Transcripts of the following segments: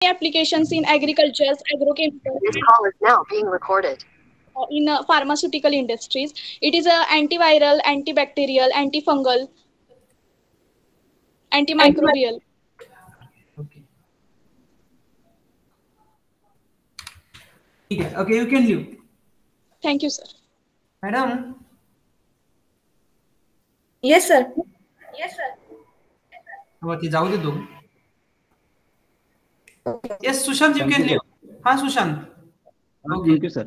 applications in agriculture, agrochemicals, This call is now being recorded. in pharmaceutical industries. It is a antiviral, antibacterial, antifungal, antimicrobial. Okay. Okay, you can leave. Thank you, sir. Madam. Yes, sir. Okay, जाऊ दे दो. Yes, Sushant, you can leave. हाँ, Sushant. Okay. Thank you, sir.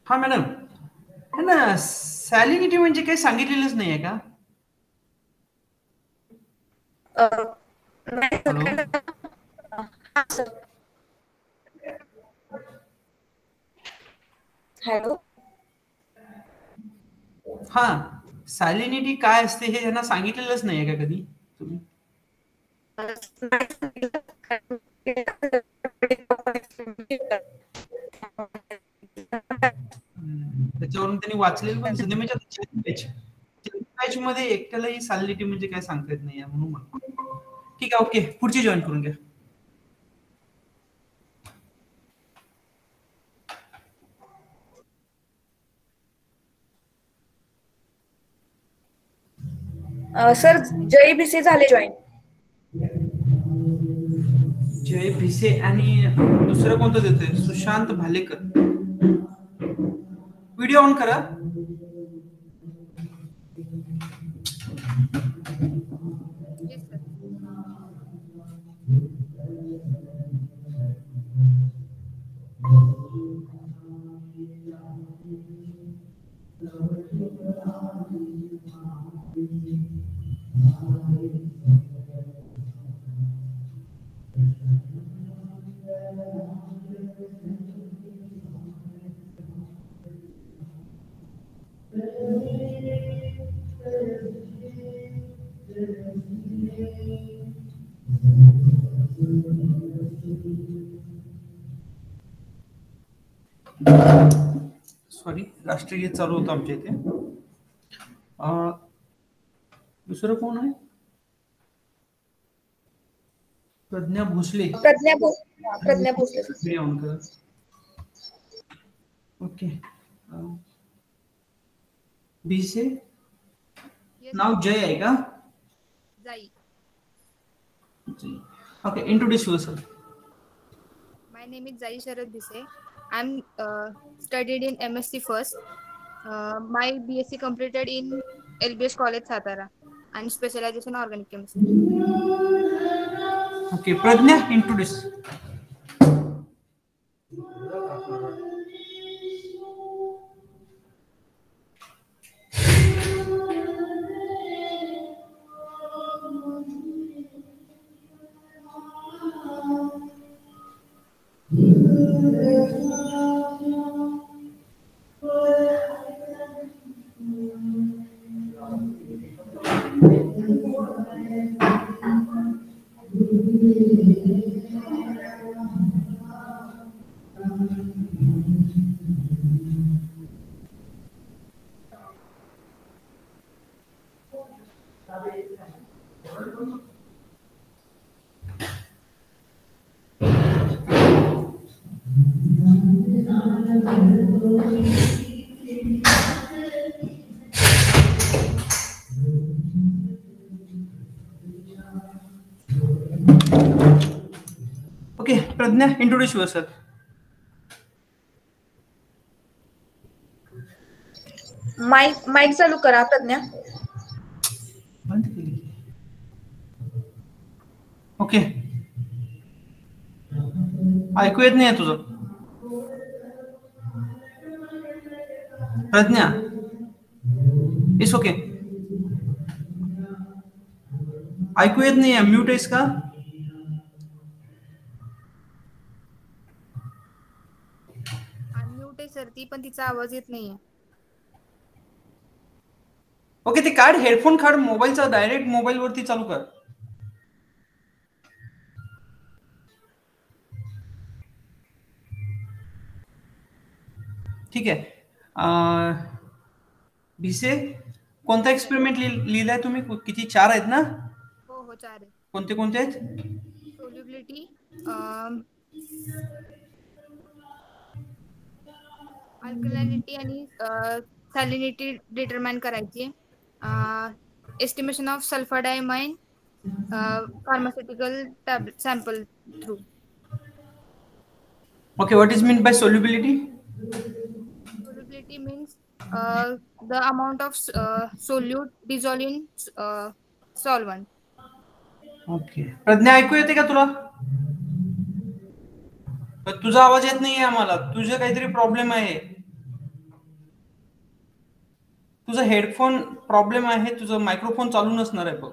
हाँ madam, है ना, सॅलिनिटी म्हणजे काही सांगितलेलंच नाही आहे का? हॅलो. हा, सॅलिनिटी काय असते हे यांना सांगितलेलंच नाही आहे का कधी तुम्ही? त्याच्यावरून त्यांनी वाचलेलं पण दिसत नाही. म्हणजे मध्ये एकट्यालाही सॅलिनिटी म्हणजे काय सांगता येत नाही म्हणून म्हणतो. ठीक आहे, ओके, पुढची जॉईन करून घ्या. सर जय भिसे झाले जॉईन. जय भिसे आणि दुसरं कोणतं देतोय? सुशांत भालेकर. व्हिडिओ ऑन करा. सॉरी, राष्ट्रीय गीत चालू होतं आमच्या इथे. दुसरं कोण आहे? प्रज्ञा भोसले. प्रज्ञा भोसले. ओके. भिसे नाव जय आहे का? Zai. Okay, introduce yourself. My name is Zai Sharad Bise. I'm studied in MSc first. My BSc completed in LBS College Satara and specialization organic chemistry. Okay, Prajna, introduce. Okay, Prajna, introduce yourself. Mic चालू करा Pragya. Okay, ऐकू येत नाही तुझं Pragya. It's okay, ऐकू येत नाही. Mute आहेस का? अनम्यूट आहे सर ती, पण तिचा आवाज येत नाहीये. ओके, ते काढ, हेडफोन काढ मोबाईलचा, डायरेक्ट मोबाईल वरती चालू कर. ठीक आहे. भिसे कोणता एक्सपेरिमेंट लिहिलाय तुम्ही? किती? 4 आहेत ना? हो 4 आहे. कोणते कोणते आहेत? सोल्युबिलिटी, अल्कलिनिटी आणि सॅलिनिटी डिटरमाइन करायची. Estimation of sulfadiamine pharmaceutical tablet sample through. Okay, what is meant by solubility? Solubility means the amount of solute dissolved in solvent. Okay. Pragya, ऐकू येते का तुला? तुझा आवाज येत नाहीये आम्हाला. तुझं काहीतरी प्रॉब्लेम आहे. तुझा हेडफोन प्रॉब्लेम आहे. तुझं मायक्रोफोन चालू नसणार आहे बघ.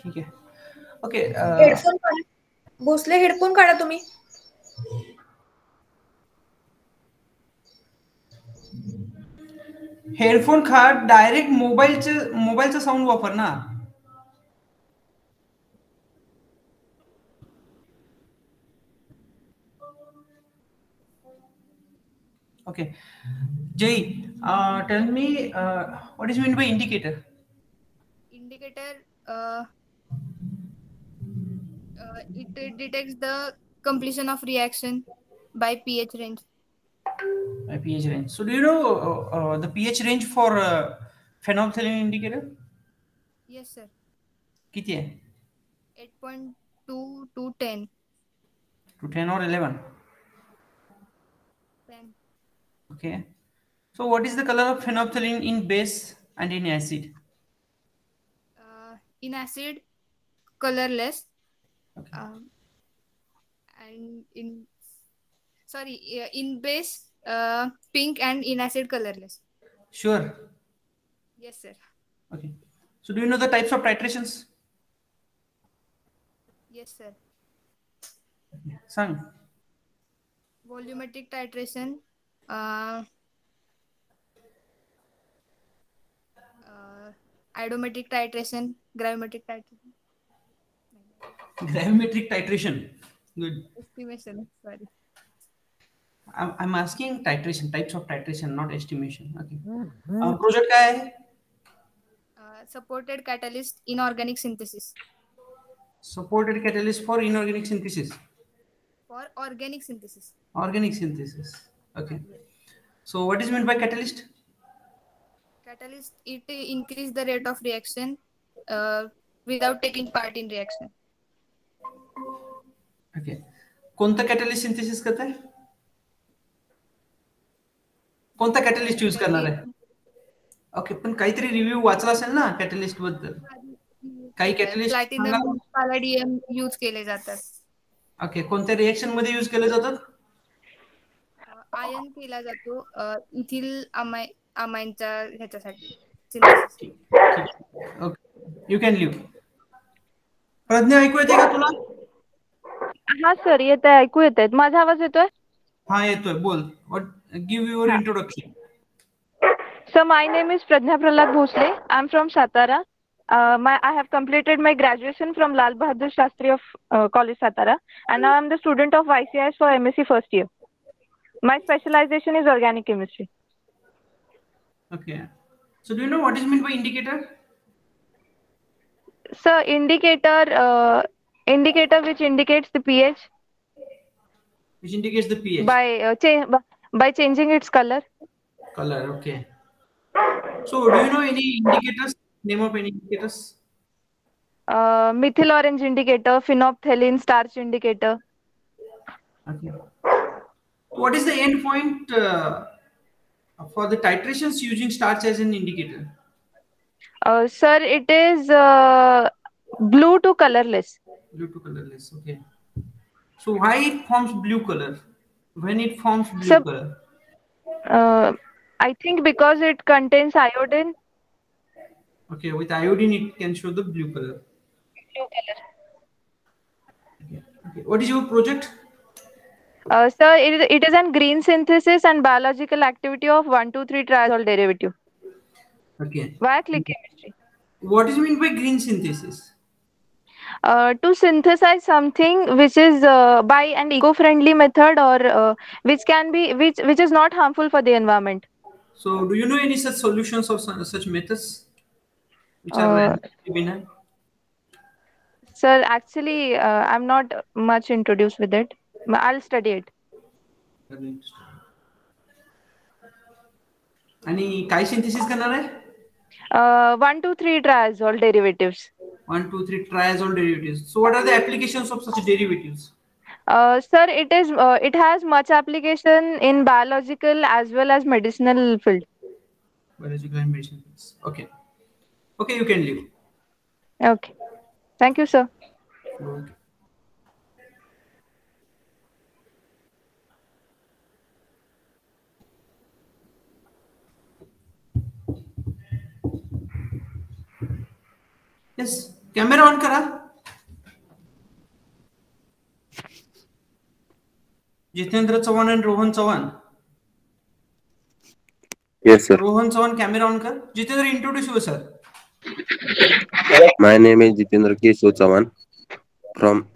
ठीक आहे. ओके. हेडफोन काढा. भोसले हेडफोन काढा तुम्ही. हेडफोन काढ. डायरेक्ट मोबाईलचा साऊंड वापर ना. Okay. Jay, tell me what is meant by indicator? Indicator, it detects the completion of reaction by pH range. By pH range. So do you know the pH range for phenolphthalein indicator? Yes sir. किती आहे? 8.2 to 10. To 10 or 11? 10. Okay. So what is the color of phenolphthalein in base and in acid? In acid, colorless. Okay. And in base, pink, and in acid, colorless. Sure. Yes sir. Okay. So do you know the types of titrations? Yes sir. Sang. Volumetric titration, iodometric titration, gravimetric titration. Gravimetric titration. Good. Estimation, sorry. I'm asking titration, types of titration, not estimation. Okay. Project काय आहे? Supported catalyst inorganic synthesis. Supported catalyst for inorganic synthesis. For organic synthesis. Organic synthesis. Okay. So what is meant by catalyst? Catalyst, it increase the rate of reaction without taking part in reaction. Okay. कोणता catalyst synthesis करत आहे? कोणता catalyst use करणार आहे? Okay, पण काहीतरी review वाचला असेल ना कॅटलिस्ट बद्दल. काही कॅटलिस्ट प्लॅटिनम, पॅलेडियम यूज केले जातात. ओके, कोणत्या रिएक्शन मध्ये यूज केले जातात? आयन केला जातो इथिल अमाइनच्या ह्याच्यासाठी. Okay, you can leave. Prajna, ऐकू येते का तुला? हा सर, येत आहे, ऐकू येत आहे. माझा आवाज येतोय? हा येतोय, बोल. Give your introduction. So my name is Pradnya Prahlad Bhosle. I'm from Satara. I have completed my graduation from Lal Bahadur Shastri of College Satara, and now I'm the student of YCIS for MSc first year. My specialization is organic chemistry. Okay. So do you know what is meant by indicator? So indicator which indicates the pH. Which indicates the pH. By changing its color. Color, okay. So do you know any indicators? Name of any indicators? Methyl orange indicator, phenolphthalein starch indicator. Okay. What is the end point for the titrations using starch as an indicator? Sir, it is blue to colorless. Blue to colorless, okay. So why it forms blue color? When it forms blue color? I think because it contains iodine. Okay, with iodine it can show the blue color. Blue color. Okay. What is your project? Sir, it is an green synthesis and biological activity of 1,2,3-triazole derivative. Okay. Via click chemistry. What is meant by green synthesis? To synthesize something which is by an eco-friendly method, or which is not harmful for the environment. So, do you know any such solutions or such methods which are Uh, benign? Sir, actually, I'm not much introduced with it. I'll study it. आणि काय synthesis करणार आहे? 1, 2, 3 triazole derivatives. 1, 2, 3 triazole derivatives. So, what are the applications of such derivatives? Sir, it has much application in biological as well as medicinal field. Biological and medicine. Okay. Okay, you can leave. Okay. Thank you, sir. Okay. Yes, camera on करा. Jitendra Chavan and Rohan Chavan. Yes, sir. Rohan Chavan, camera on कर. Jitendra, introduce yourself. My name is Jitendra Keshav Chavan from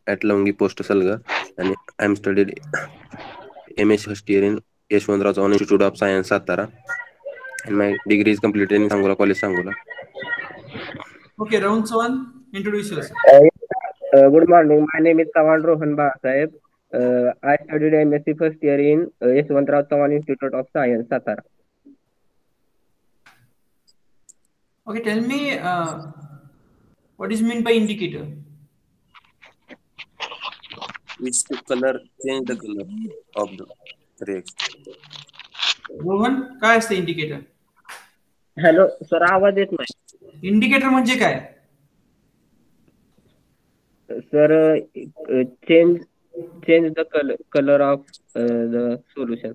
Atlangi Post Salga, and I'm studied MS first year in Yeshwantrao Chavan Institute of Science, Satara, and my degree is completed in Sangola College, Sangola. Okay, Rohan Chavan, introduce yourself. Good morning. My name is Chavan Rohan Basaib. I studied MSc first year in Yeshwantrao Chavan Institute of Science, Satara. Okay, tell me what is meant by indicator? Which color change the color of the reaction? Rohan, काय असतं indicator? Hello sir, आवाज येत नाही. Indicator म्हणजे काय? Sir, change the color of the solution.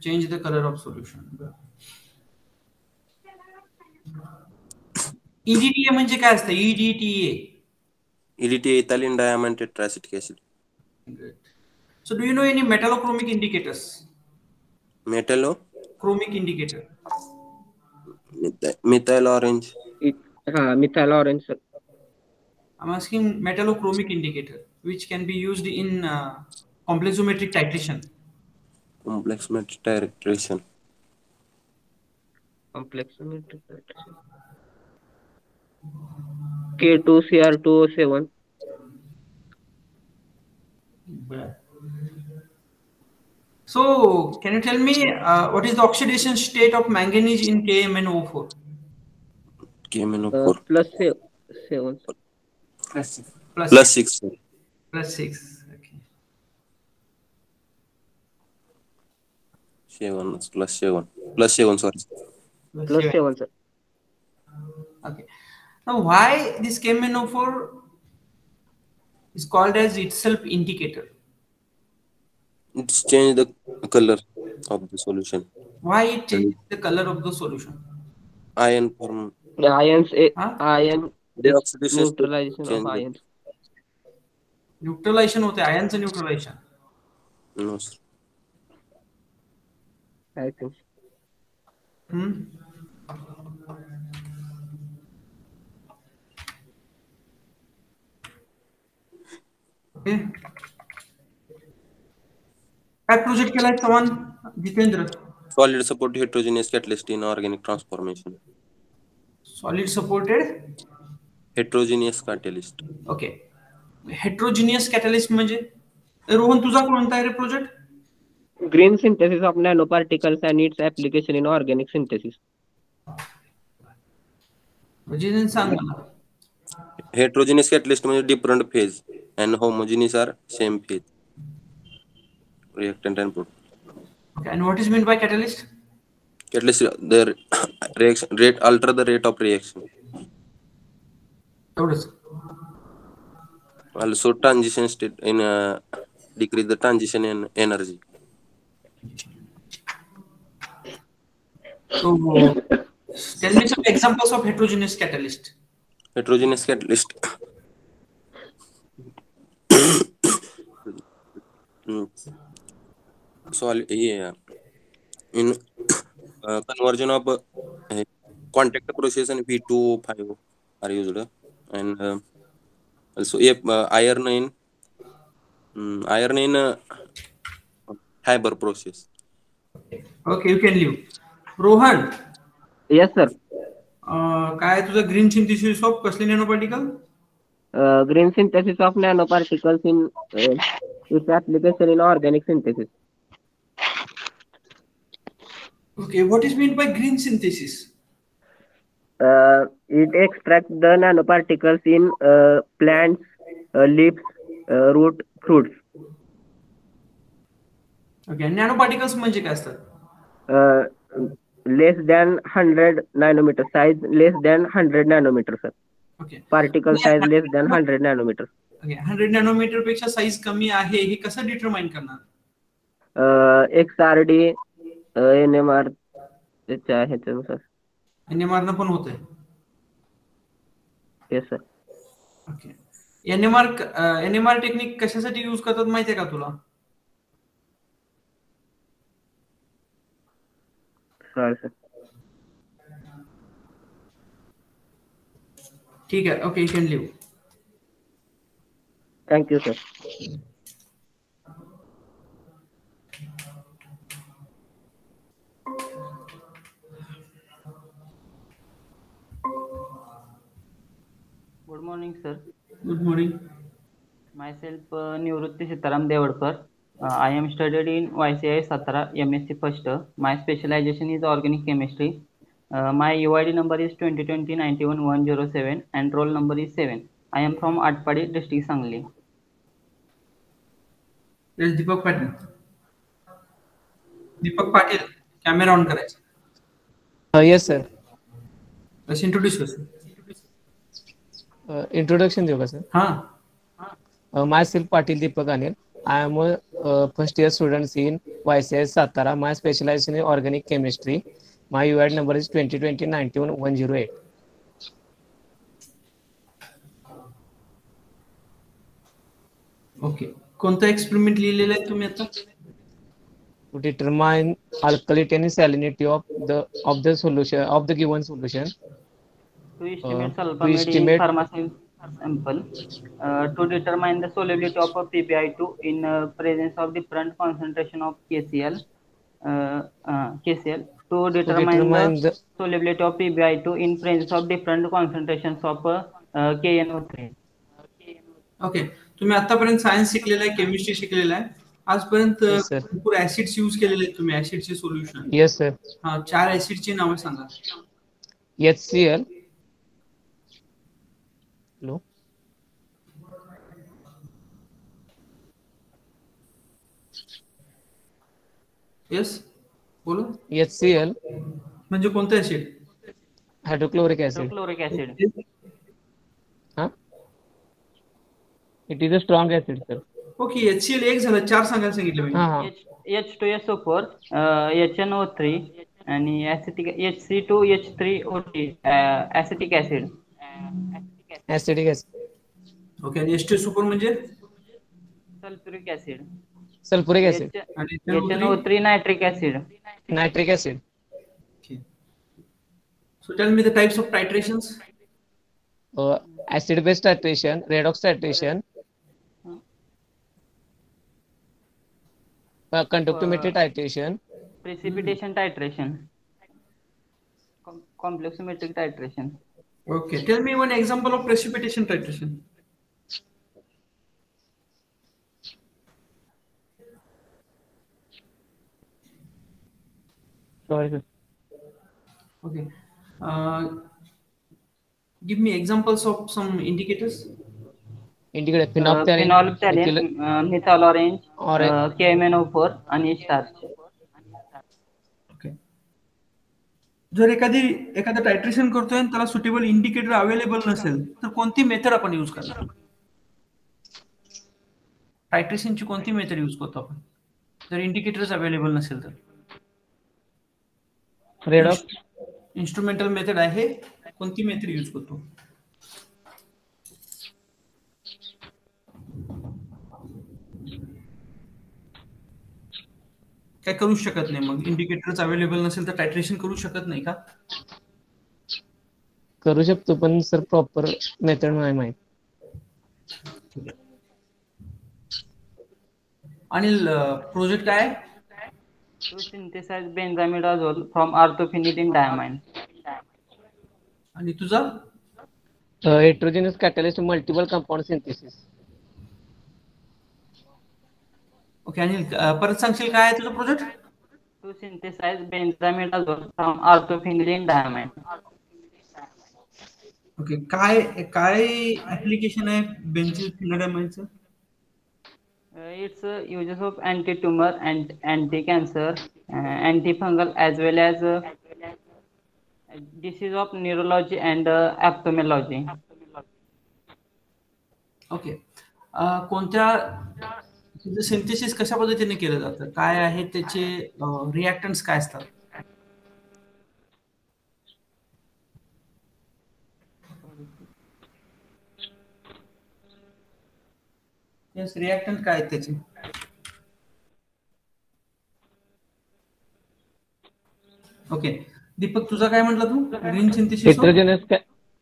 Change the color of solution. EDTA म्हणजे काय असतं? EDTA. EDTA ethylene diamine tetracetic acid. Great. So, do you know any metallochromic indicators? Metallochromic indicator. Methyl orange. Methyl orange, sir. I'm asking metallochromic indicator, which can be used in complexometric titration. Complexometric titration. Complexometric titration. K2Cr2O7. So, can you tell me what is the oxidation state of manganese in KMnO4? KMnO4. +7. Plus 6. Plus 6. Okay. 7 plus 7. Plus 7, sorry. +7, sir. Okay. Now, why this KMnO4 is called as itself indicator? It's change the color of the solution. Why it changes the color of the solution? Ion form. The ions, Huh? ion The oxidation neutralization of change the- ions. Neutralization होते, ions neutralization. No, sir. I think. Okay. काय project केलाय Chavan Jitendra? Solid support heterogeneous catalyst in organic transformation. Solid supported Heterogeneous catalyst. Okay. Heterogeneous catalyst म्हणजे रोहन तुझा कोणता आहे रे project? Green synthesis of nanoparticles and its application in organic synthesis. म्हणजे सांग मला. Heterogeneous catalyst म्हणजे different phase and homogeneous are same phase. Reactant and product. Okay, and what is meant by catalyst? Catalyst the reaction rate alter the rate of reaction. एवढंच. Also transition state in decrease the transition in energy. So, tell me some examples of heterogeneous catalyst. Heterogeneous catalyst. So yeah, in conversion of contact process and V2O5 are used. and also iron in Haber process. Okay, you can leave. Rohan, yes sir. काय तुझं green synthesis of कसले nano particle? Green synthesis of nanoparticles in its application in organic synthesis. Okay, what is mean by green synthesis? It extracts the nanoparticles in plants, leaves, root, fruits. Okay, nano particles म्हणजे काय असतात? Less than 100 nanometer size, less than 100 nanometer sir. Okay, Particle size less than 100 nanometer. Okay, 100 nanometre पेक्षा size कमी आहे हे कसं determine करणार? XRD, NMR त्याच्या ह्याच्यानुसार. एनएमआर पण होतंय. Yes sir. Okay, NMR technique कशासाठी यूज करतात माहितीये का तुला? Sorry sir. ठीक आहे, okay, you can leave. Thank you sir. Good morning, sir. Good morning. Myself, Nivrutti Sitaram Devadkar. I am studied in YCI Satara, MSc first. My specialization is organic chemistry. My UID number is 2020-91-107 and roll number is 7. I am from Atpadi, district Sangli. Deepak Patil. Deepak Patil, camera on करायचा. Yes sir. बस introduce कर sir. Introduction देऊ का sir? हां. Myself Patil Deepak Anil. I am a first year student in YCI Satara. My specialization is organic chemistry. My UID number is 2020-91-108. Okay, कोणता experiment लिहिलेला आहे तुम्ही आता? To determine alkalinity and salinity of the solution of the given solution. To estimate To sulfamide in estimate pharmacy sample. To determine the solubility of a PbI2 in presence of different concentration of KCl. To determine the solubility of PbI2 in presence of different concentrations of KNO3. Okay, तुम्ही आतापर्यंत science शिकलेला आहे, chemistry शिकलेला आहे. आजपर्यंत Yes, sir. भरपूर acids use केलेले आहेत तुम्ही, ऍसिडचे सोल्युशन. Yes sir. हा, 4 ऍसिडची नावे सांगा. HCl. Hello. येस, बोला. HCl. म्हणजे कोणतं acid? Hydrochloric acid. Hydrochloric acid. It is a strong acid sir. Okay, HCl एक झालं, 4 सांगायला सांगितलं मी. हां. H2SO4, HNO3 आणि HC2H3OT, acetic acid. Acetic acid. Okay, आणि H2SO4 म्हणजे Sulfuric acid. Sulfuric acid. आणि HNO3 nitric acid. Nitric acid. So tell me the types of titrations. Acid base titration, redox titration, conductivimetric titration, Precipitation titration. Complexometric titration. Okay, tell me one example of precipitation titration. sorry sir. Okay, give me examples of some indicators. Indicator phenolphthalein, Phenolphthalein, methyl orange, Orange. KMNO4 आणि starch. Okay, जर एखादा टायट्रेशन करतोय आणि त्याला suitable indicator available नसेल तर कोणती method आपण यूज करणार? टायट्रेशनची कोणती मेथड यूज करतो आपण जर इंडिकेटर्स अवेलेबल नसेल तर? redox. इन्स्ट्रुमेंटल मेथड आहे, कोणती मेथड यूज करतो? काय करू शकत नाही, मग इंडिकेटर्स अवेलेबल नसेल तर टायट्रेशन करू शकत नाही का? करू शकतो पण सर प्रॉपर मेथड नाही माहित. अनिल प्रोजेक्ट काय आहे? To synthesize benzimidazole from orthophenylene diamine. आणि तुझा? Heterogeneous catalyst multiple compound synthesis. Okay Anil परत सांगशील काय आहे तुझं project? To synthesize benzimidazole from orthophenylene diamine. Okay काय काय ऍप्लिकेशन आहे बेन्झोफिनाडामाइनचं? Its uses of anti-tumor and anti-cancer, antifungal as well as disease of neurology and ophthalmology. Okay कोणत्या synthesis कशा पद्धतीने केलं जातं? काय आहे त्याचे रिॲक्टंट्स काय असतात? यस रिॲक्टंट काय आहेत त्याचे? ओके दीपक तुझा काय म्हटलं तू? Green synthesis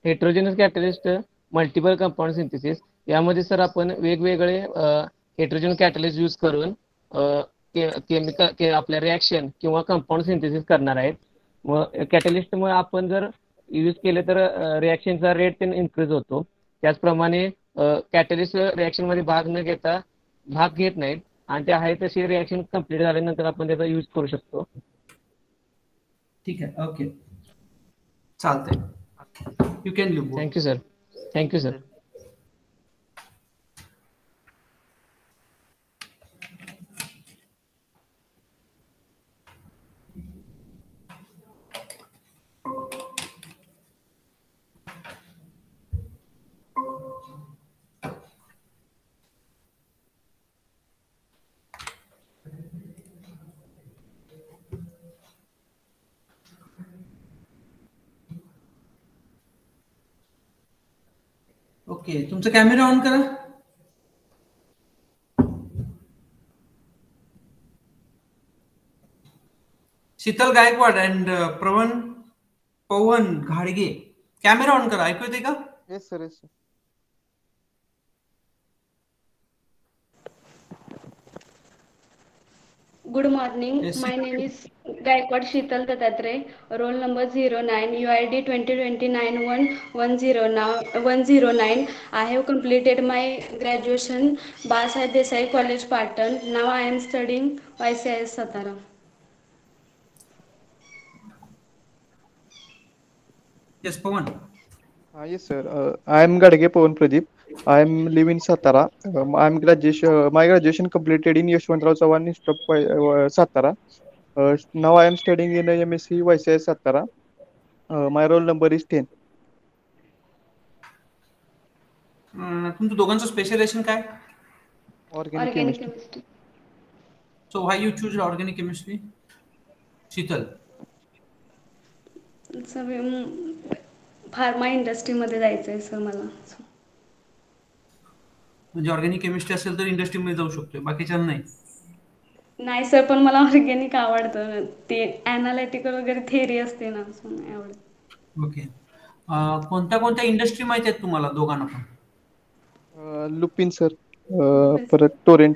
heterogeneous catalyst multiple compound synthesis. यामध्ये सर आपण वेगवेगळे हेट्रोजेनस कॅटलिस्ट यूज करून केमिकल आपल्या रिॲक्शन किंवा कंपाऊंड सिंथेसिस करणार आहेत. मग कॅटलिस्टमुळे आपण जर यूज केले तर रिॲक्शनचा रेट इन्क्रीज होतो. त्याचप्रमाणे कॅटलिस्ट रिॲक्शन मध्ये भाग घेत नाहीत आणि ते आहे तशी रिॲक्शन कंप्लीट झाल्यानंतर आपण त्याचा यूज करू शकतो. ठीक आहे ओके चालतंय. You can leave. Thank you sir. Thank you sir. Okay तुमचा कॅमेरा ऑन करा. शीतल गायकवाड अँड पवन घाडगे कॅमेरा ऑन करा. ऐकू येते का? Yes sir. Yes sir. Good morning. Yes, My name is Gaikwad Sheetal Datatre. Roll number 09. UID 2029-109. I have completed my graduation Basai Desai College Patan. Now I am studying YCIS Satara. Yes, Pawan. Yes sir. I am Gadge Pawan Pradeep. I am living in Satara. My graduation completed in Yashwantrao Chavan Institute of Satara. Now I am studying in MSc YCS Satara. My roll number is 10. तुमचं दोघांचं specialisation काय? Organic chemistry. So why you choose organic chemistry? Sheetal. Pharma इंडस्ट्रीमध्ये जायचं आहे sir मला. म्हणजे organic chemistry असेल तर इंडस्ट्रीमध्ये जाऊ शकतोय बाकीच्या नाही? नाही सर पण मला ऑर्गॅनिक आवडतं. ते ॲनालिटिकल वगैरे थेअरी असते ना सो नाही आवडत. ओके कोणत्या कोणत्या इंडस्ट्री माहिती आहेत तुम्हाला दोघांना पण? लुपिन सर. परत Torrent.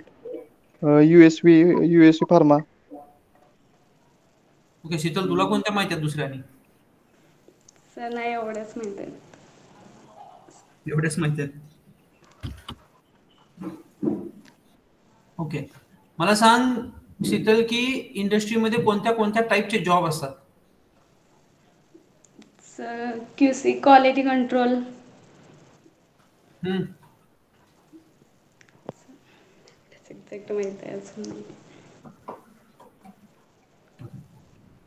USV pharma. Okay Sheetal तुला कोणत्या माहिती आहेत दुसऱ्यानी? सर नाही एवढंच माहिती आहे. एवढेच माहिती आहेत. ओके मला सांग शीतल की इंडस्ट्रीमध्ये कोणत्या कोणत्या टाईपचे जॉब असतात? Sir QC quality control. Exact माहिती आहे अजून.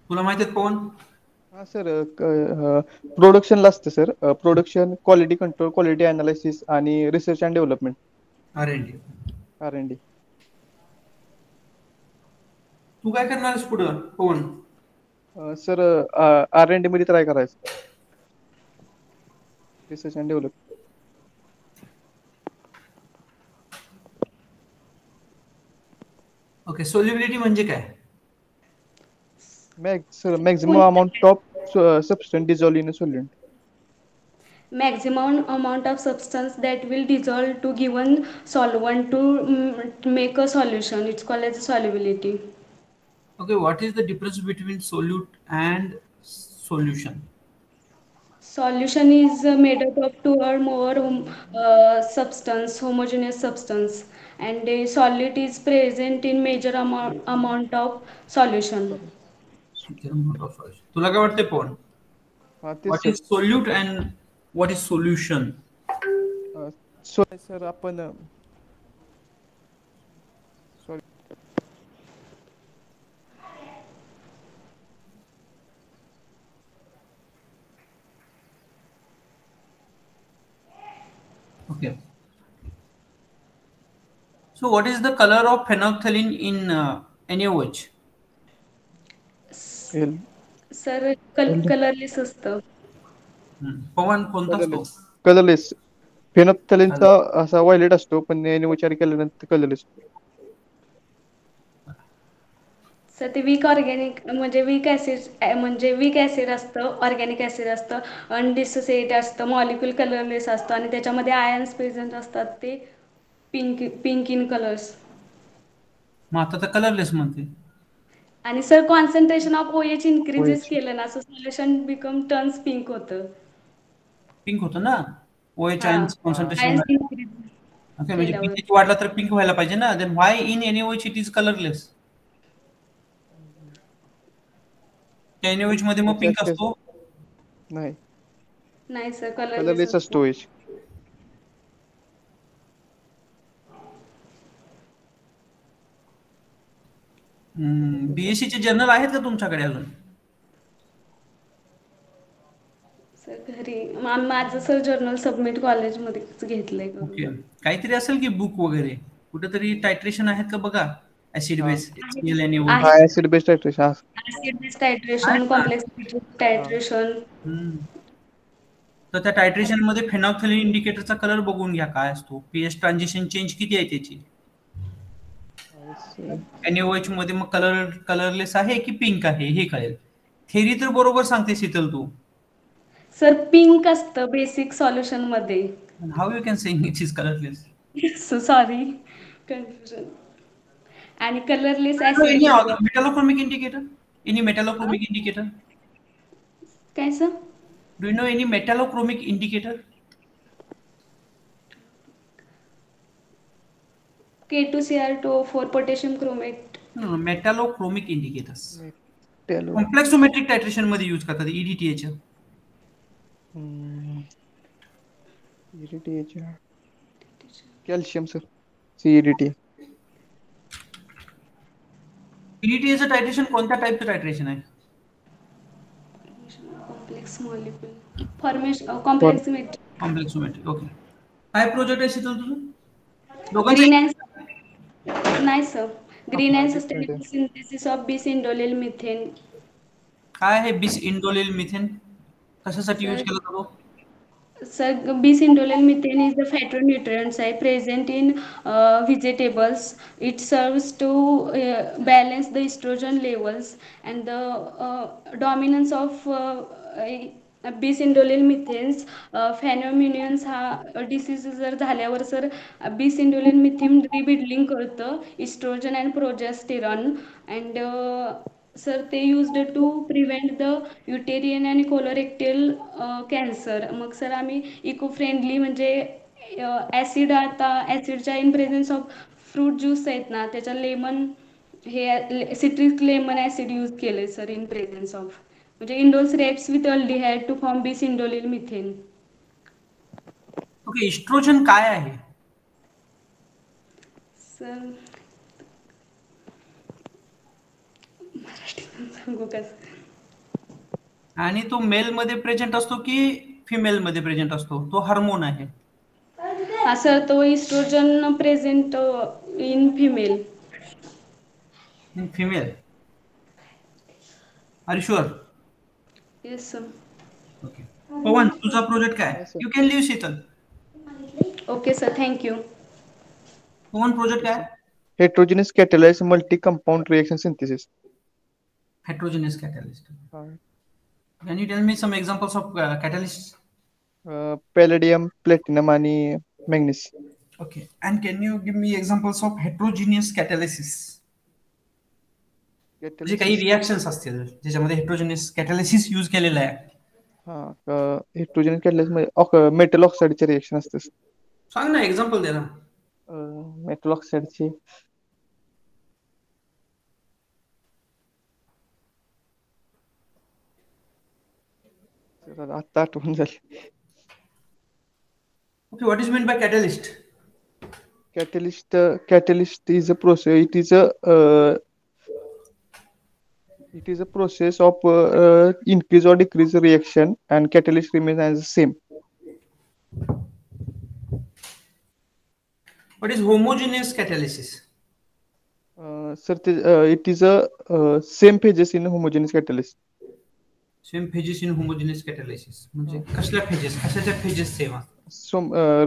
तुला माहिती आहेत पवन? हा सर. प्रोडक्शनला असतं sir. Production, quality control, quality analysis आणि रिसर्च अँड डेव्हलपमेंट. R&D. तू काय करणार आहेस पुढं पवन? सर R&D मध्ये ट्राय करायचं. Research and development. Okay solubility म्हणजे काय? Maximum amount of substance dissolved in a solvent. maximum amount of substance that will dissolve to given solvent to make a solution. It's called as solubility. Okay, what is the difference between solute and solution? Solution is made up of two or more substance, homogeneous substance, and a solid is present in major amount of solution. तुला काय वाटते पवन? तेच What sir. is solute and what is solution? So sir आपण sorry Okay. So what is the color of phenolphthalein in NaOH? Sir colourless असतं. पवन कोणता असतो? Colourless. फेनॉल्फथालीनचा असा violet असतो पण याने विचार केल्यानंतर कलरलेस. सर ते वीक ऑर्गॅनिक म्हणजे वीक ऍसिड असतं, ऑर्गॅनिक ऍसिड असतं, अनडिसोसिएट असतं, मॉलिक्युल कलरलेस असतं आणि त्याच्यामध्ये आयन्स प्रेझेंट असतात ते पिंक इन कलर्स. मग आता तर कलरलेस म्हणते. आणि sir concentration of OH increases केलं ना so solution become turns pink होतं. पिंक होतं ना OH ions concentration. Ions increase okay, म्हणजे pH वाढला तर पिंक व्हायला पाहिजे ना. Then why in NaOH it is colourless? NaOH मध्ये मग पिंक असतो? नाही सर कलरलेस असतो OH. BSc चे जर्नल आहेत का तुमच्याकडे अजून? सर घरी माझं सर जर्नल सबमिट कॉलेजमध्येच घेतलंय. ओके, काहीतरी असेल की बुक वगैरे कुठेतरी टायट्रेशन आहेत का बघा? Acid base acid base titration, acid base titration, complex titration. तर त्या टायट्रेशन मध्ये फेनॉल्फथालीन इंडिकेटरचा कलर बघून घ्या काय असतो. पीएच ट्रान्झिशन चेंज किती आहे त्याची. NaOH मध्ये मग कलरलेस आहे की पिंक आहे हे कळेल. थेरी तर बरोबर सांगते शीतल तू. सर पिंक असतं बेसिक सोल्युशन मध्ये. How you can saying it is colourless? So sorry confusion. आणि colourless acid metallochromic indicator. Any metallochromic indicator? काय sir? Do you know any metallochromic indicator? K2Cr2O4 potassium chromate. Metallochromic indicators complexometric titration मध्ये use करतात. EDTA calcium sir, CEDT. EDTA titration कोणत्या टाइपचं titration आहे? Complex molecule formation complexometric. Okay. काय project आहे शीतल तुझं? नाही sir, green and sustainable synthesis of बिस इंडोलिल मिथेन. काय आहे बिस इंडोलिल मिथेन? कशासाठी यूज केला जातो? Sir, bis-indole methane is the phytonutrient present in vegetables. It serves to balance the estrogen levels, and the dominance of bis-indole methanes phenomenons हा disease जर झाल्यावर सर bis-indole methane रिबिल्डिंग करतं estrogen and progesterone. And sir ते used to prevent the uterine आणि colorectal cancer. मग sir आम्ही eco friendly म्हणजे acid आता ॲसिडच्या in presence of fruit juice आहेत ना त्याच्या लेमन हे सिट्रिक लेमन ॲसिड यूज केले सर इन प्रेझेन्स ऑफ म्हणजे indoles reps with aldehyde to form bis indolyl methane. Okay, oestrogen काय आहे? सर सांगू का? आणि तो मेल मध्ये प्रेझेंट असतो की फिमेल मध्ये प्रेझेंट असतो? तो हार्मोन आहे. हा सर, तो estrogen present in female. In female? Are you sure? Yes sir. Okay. Pavan, तुझा प्रोजेक्ट काय? You can leave Sheetal. Okay sir, thank you. Pavan, project काय? Heterogeneous catalyse multi compound reaction synthesis. Heterogeneous catalyst. Can you tell me some examples of catalysts? Palladium, platinum आणि manganese. Okay. And can you give me examples of heterogeneous catalysis? म्हणजे काही reactions असतील ज्याच्यामध्ये heterogeneous कॅटॅलिसिस use केलेलं आहे. हेट्रोजन कॅटॅलिसिस metal ऑक्साईडचे reaction असते. सांग ना, एक्झाम्पल दे ना. मेटल ऑक्साईडची आता आठवण झाली. Okay, what is meant by catalyst? Catalyst is a process. It is a process of increase or decrease reaction, and catalyst remains as the same. What is homogeneous catalysis? Sir, it is a same phases in homogeneous catalyst. Same phases in homogeneous catalysis. म्हणजे कसल्या phases? कशाच्या phases same असतात? So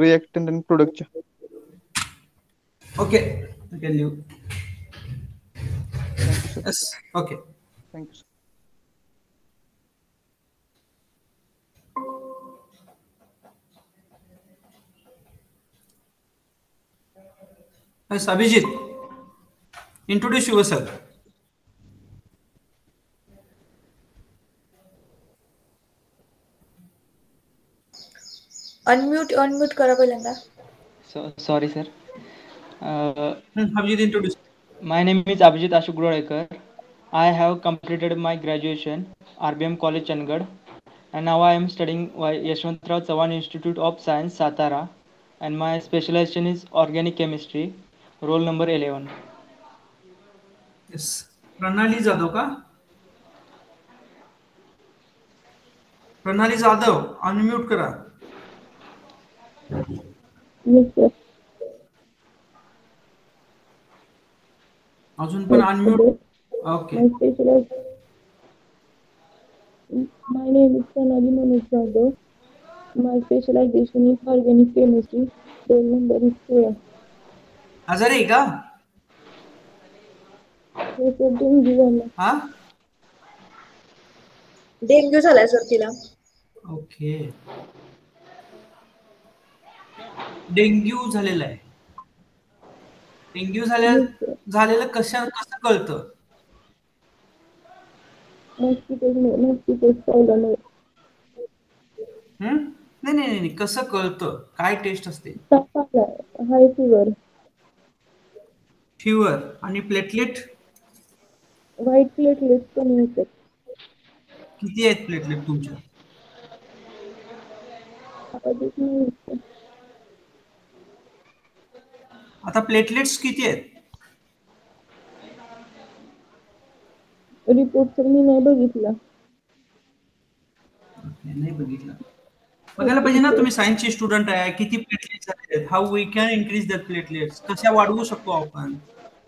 reactant and product. Okay, you can leave. Thank you, sir. Yes. Okay. Thank you, sir. Yes, Abhijit. Introduce yourself. Unmute करा पहिल्यांदा. Sorry, sir. Abhijit, introduce. My name is Abhijit Ashok Guralekar. I have completed my graduation RBM College Chandigarh, and now I am studying Yashwantrao Chavan Institute of Science Satara, and my specialization is organic chemistry, roll number 11. Yes. प्रणाली जाधव का? प्रणाली Jadhav, unmute करा. Yes, sir. अजून पण unmute. Okay. My name is Pranali Manoj Jadhav. My specialization is organic chemistry. Roll number is 12. आजारी आहे का? Yes, sir. Dengue झाला. हा? डेंग्यू झालाय सर तिला. ओके. डेंग्यू झालेला आहे. डेंग्यू झालेलं कसं कळतं? मस्किटोज चावल्यामुळे. नाही, कसं कळतं? काय टेस्ट असते? ताप आला, हाय फीवर. फीवर आणि प्लेटलेट? व्हाईट प्लेटलेट कमी होतात. किती आहेत प्लेटलेट तुमच्या? आता प्लेटलेट्स किती आहेत? रिपोर्ट तर मी नाही बघितला. नाही बघितला. बघायला पाहिजे ना, तुम्ही सायन्सचे स्टुडंट आहे. किती प्लेटलेट्स आहेत? How we can increase the platelets, कशा वाढवू शकतो आपण?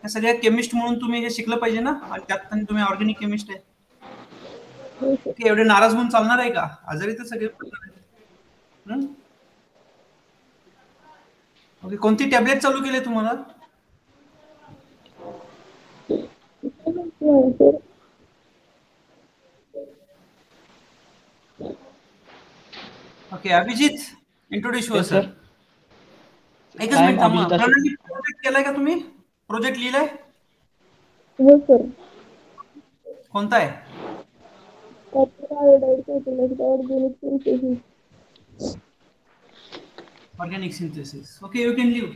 या सगळ्या केमिस्ट म्हणून तुम्ही हे शिकलं पाहिजे ना. आणि त्यात पण तुम्ही ऑर्गॅनिक केमिस्ट आहे. एवढे नाराज होऊन चालणार आहे का? आजारी तर सगळे. ओके, कोणती टॅबलेट चालू केली तुम्हाला? Okay, Abhijit, introduce yourself. एकच मिनिट थांबा. प्रणाली, प्रोजेक्ट केलाय का तुम्ही? प्रोजेक्ट लिहिलाय? हो सर. कोणता आहे? Organic synthesis. Okay, you can leave.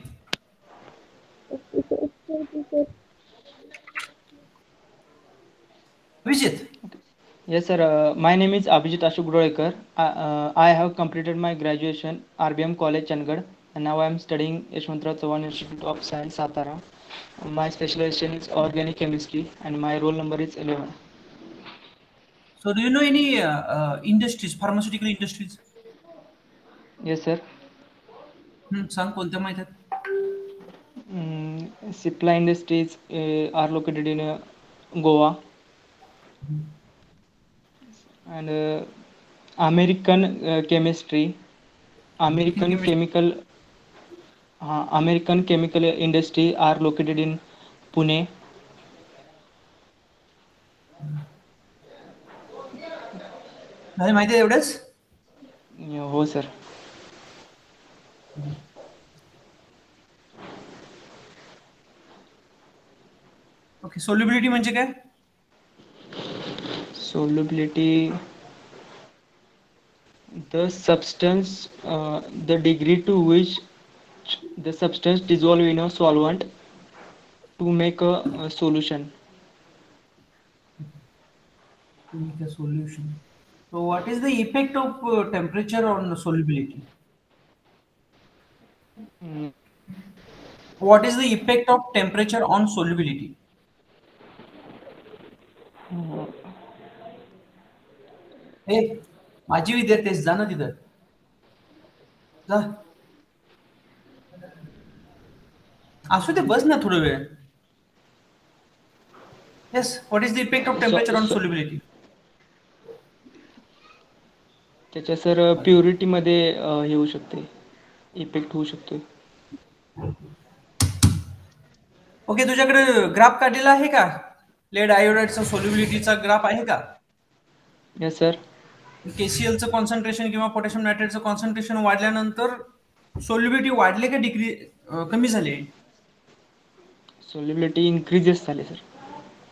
Abhijit. Yes, sir. My name is Abhijit Ashok Guralekar. I have completed my graduation RBM College Chandigarh, and now I am studying Yashwantrao Chavan Institute of Science Satara. My specialization is organic chemistry, and my roll number is 11. So, do you know any industries, pharmaceutical industries? Yes, sir. सांग कोणत्या माहित आहेत? Cipla Industries are located in Goa. And American chemistry, American chemical industry are located in Pune. नाही माहिती एवढंच? हो sir. Okay, solubility म्हणजे काय? Solubility, the substance, the degree to which the substance dissolve in a solvent to make a solution. To make a solution. So what is the effect of temperature on solubility? What is the effect of temperature on solubility? हे माझी विद्यार्थी आहेस, जा ना तिथं जा. असू दे, बस ना थोडं वेळ. Yes, what is the effect of temperature on solubility? त्याच्या सर प्युरिटी मध्ये हे होऊ शकते, इफेक्ट होऊ शकतो. ओके, तुझ्याकडे ग्राफ काढलेला आहे का? लेड आयोडाइडचा सोल्युबिलिटीचा ग्राफ आहे का? Yes sir. केसीएलचं कॉन्सन्ट्रेशन किंवा पोटॅशियम नायट्रेटचं कॉन्सन्ट्रेशन वाढल्यानंतर सोल्युबिलिटी वाढले का कमी झाले? सोल्युबिलिटी इन्क्रीजेस झाले सर.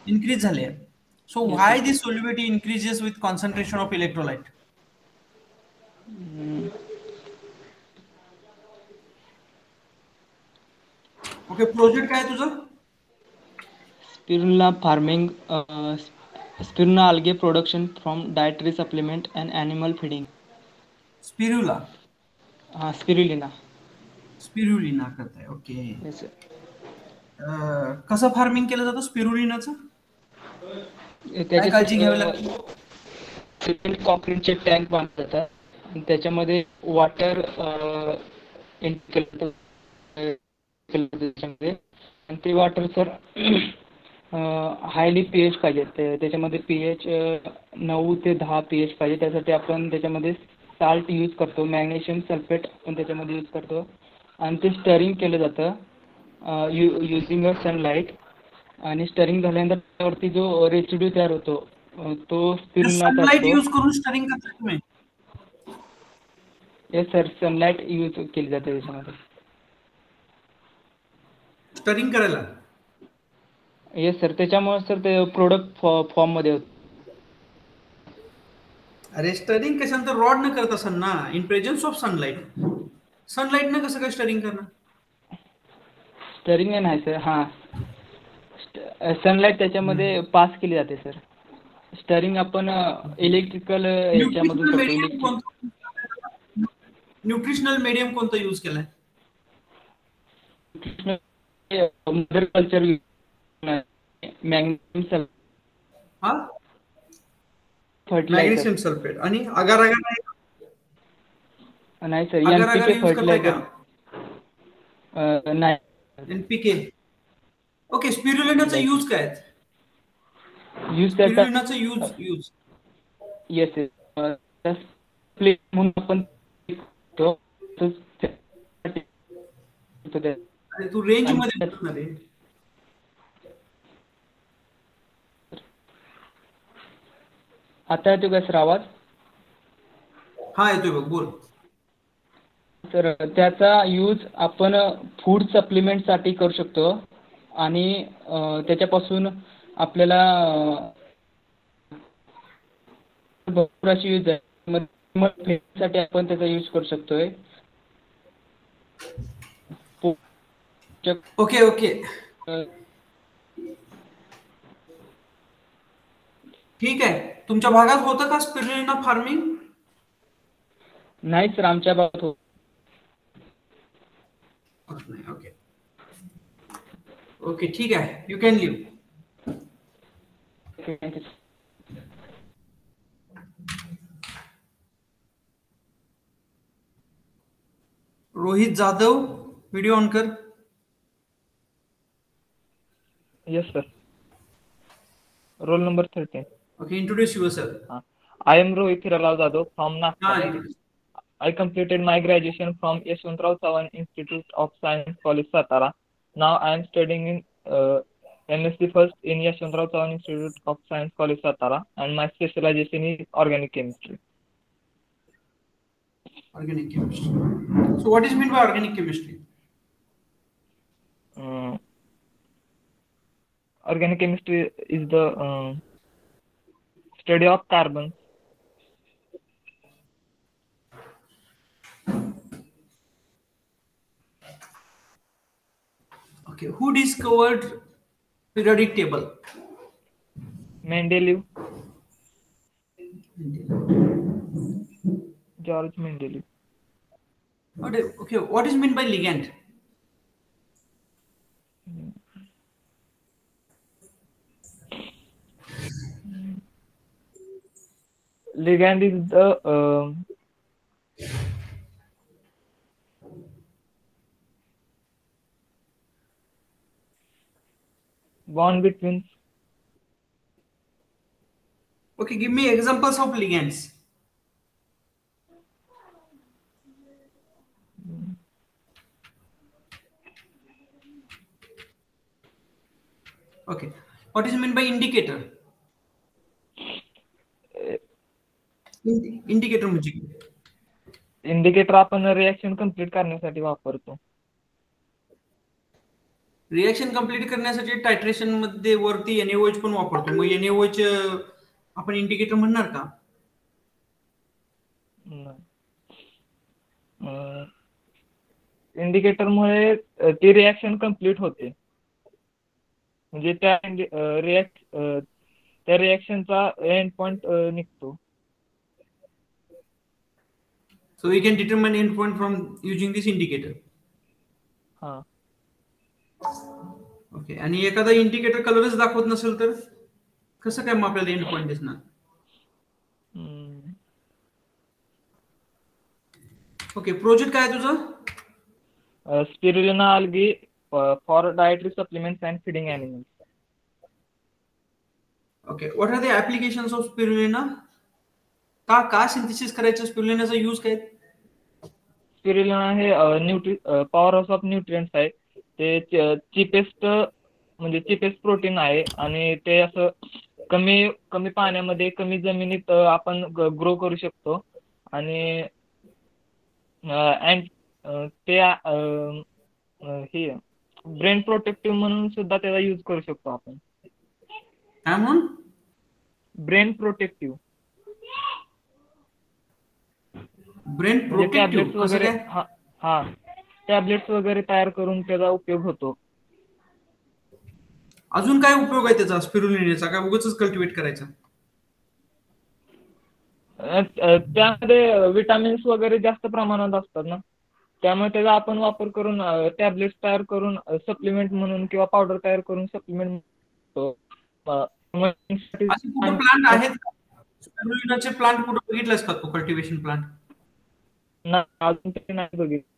इन्क्रीज झाले. So why this solubility increases with concentration of electrolyte? Okay, project काय तुझं? Spirulina farming, spirulina algae production from dietary supplement and animal feeding. Spirula? हाँ, स्पिरुलिना. स्पिरुलिना करताय, ओके. Yes sir. कसं farming केलं जातं स्पिरुलिनाचं? काय काळजी त्याच्यासाठी घ्यावी लागते? सिमेंट कॉन्क्रीटचे टँक बांधले जातात आणि त्याच्यामध्ये वॉटर त्याच्यामध्ये, आणि ते वॉटर सर हायली पीएच पाहिजे. त्याच्यामध्ये पीएच 9 ते 10 पीएच पाहिजे. त्यासाठी आपण त्याच्यामध्ये साल्ट यूज करतो, मॅग्नेशियम सल्फेट आपण त्याच्यामध्ये यूज करतो, आणि ते स्टरिंग केलं जातं युजिंग अ सनलाईट. आणि स्टरिंग झाल्यानंतर त्यावरती जो रेसिड्यू तयार होतो तो स्पिरुलिनाचा सनलाइट असतो. यूज करून स्टरिंग करताय तुम्ही? येस सर, सनलाईट यूज केली जाते त्याच्यामध्ये स्टरिंग करायला. येस सर, त्याच्यामुळे सर ते प्रोडक्ट फॉर्म मध्ये होत. अरे स्टरिंग कशानंतर रॉड न करत असाल ना, in presence of sunlight. Sunlight न कसं काय स्टरिंग करणार? स्टरिंग नाही सर. हां, सनलाईट त्याच्यामध्ये पास केली जाते सर. स्टरिंग आपण इलेक्ट्रिकल याच्यामधून करतो. न्यूट्रिशनल मीडियम कोणतं यूज केलाय? Mother culture, magnesium sulphate. हा, फर्टिलायझर. मॅग्नेशियम सल्फेट आणि अगार अगार नाही सर, अगार अगार एनपीके यूज करताय का? फर्टिलायझर नाही. एनपीके. ओके, स्पिरुलिनाचा यूज काय आहे? यूज त्याचा स्पिरुलिनाचा यूज येस प्लेट म्हणून आपण तो अरे तू रेंज मध्ये असणार आहे. आता येतो का सर आवाज? हा येतोय बघ, बोल. तर त्याचा यूज आपण फूड सप्लिमेंट साठी करू शकतो, आणि त्याच्यापासून आपल्याला भरपूर अशी यूज आहे. साठी आपण त्याचा यूज करू शकतोय. ओके ओके, ठीक आहे. तुमच्या भागात होतं का स्पिरुलिना फार्मिंग? नाही सर, आमच्या भागात होत. ओके ओके, ठीक आहे. You can leave. Rohit Jadhav, video on कर. Yes, sir. Roll number 13. Okay, introduce yourself. I am Rohit Hiralal Jadhav from Nagpur. I completed my graduation from Yeshwantrao Chavan Institute of Science, College Satara. Now I am studying in MSc first in Yeshwantrao Chavan Institute of Science, College Satara, and my specialization is organic chemistry. Organic chemistry. So what is meant by organic chemistry? Organic chemistry is the study of carbon. Okay, who discovered periodic table? Mendeleev. George Mendeleev. Okay, what is meant by ligand? Ligand is the bond between. Okay, give me examples of ligands. Okay, what is meant by indicator? Indicator म्हणजे indicator आपण reaction complete करण्यासाठी वापरतो. Reaction complete करण्यासाठी टायट्रेशन मध्ये वरती NaOH पण वापरतो. मग NaOH आपण इंडिकेटर म्हणणार का? इंडिकेटर मुळे ती रिएक्शन कंप्लीट होते. म्हणजे त्या रिएक्शनचा एंड पॉइंट निघतो. So we can determine end point from using this indicator. हा. ओके, आणि एखादा इंडिकेटर कलरच दाखवत नसेल तर कसं काय मग आपल्याला एंड पॉइंट दिसणार? ओके, प्रोजेक्ट काय आहे तुझं? Spirulina algae for dietary supplements and feeding animals. Okay, what are the applications of spirulina? का सिंथेसिस करायचं स्पिरुलिनाचा यूज काय? स्पिरुलिना हे पॉवर हाऊस ऑफ न्यूट्रिएंट्स आहे. ते चिपेस्ट प्रोटीन आहे आणि ते असं कमी पाण्यामध्ये कमी जमिनीत आपण ग्रो करू शकतो. आणि ते हे ब्रेन प्रोटेक्टिव्ह म्हणून सुद्धा त्याचा यूज करू शकतो आपण. काय म्हणून? Brain protective. ब्रेन टॅब्लेट्स वगैरे हा टॅब्लेट्स वगैरे तयार करून त्याचा उपयोग होतो. अजून काय उपयोग आहे त्याचा स्पिरुलिनाचा? काय उगाचच कल्टिवेट करायचा? त्यामध्ये विटामिन्स वगैरे जास्त प्रमाणात असतात ना, त्यामुळे त्याचा आपण वापर करून टॅब्लेट्स तयार करून सप्लिमेंट म्हणून किंवा पावडर तयार करून सप्लिमेंट प्लांट आहेत स्पिरुलिनाचे प्लांट कुठे बघितलेस का तू? कल्टिवेशन प्लांट अजून तरी नाही बघितलं.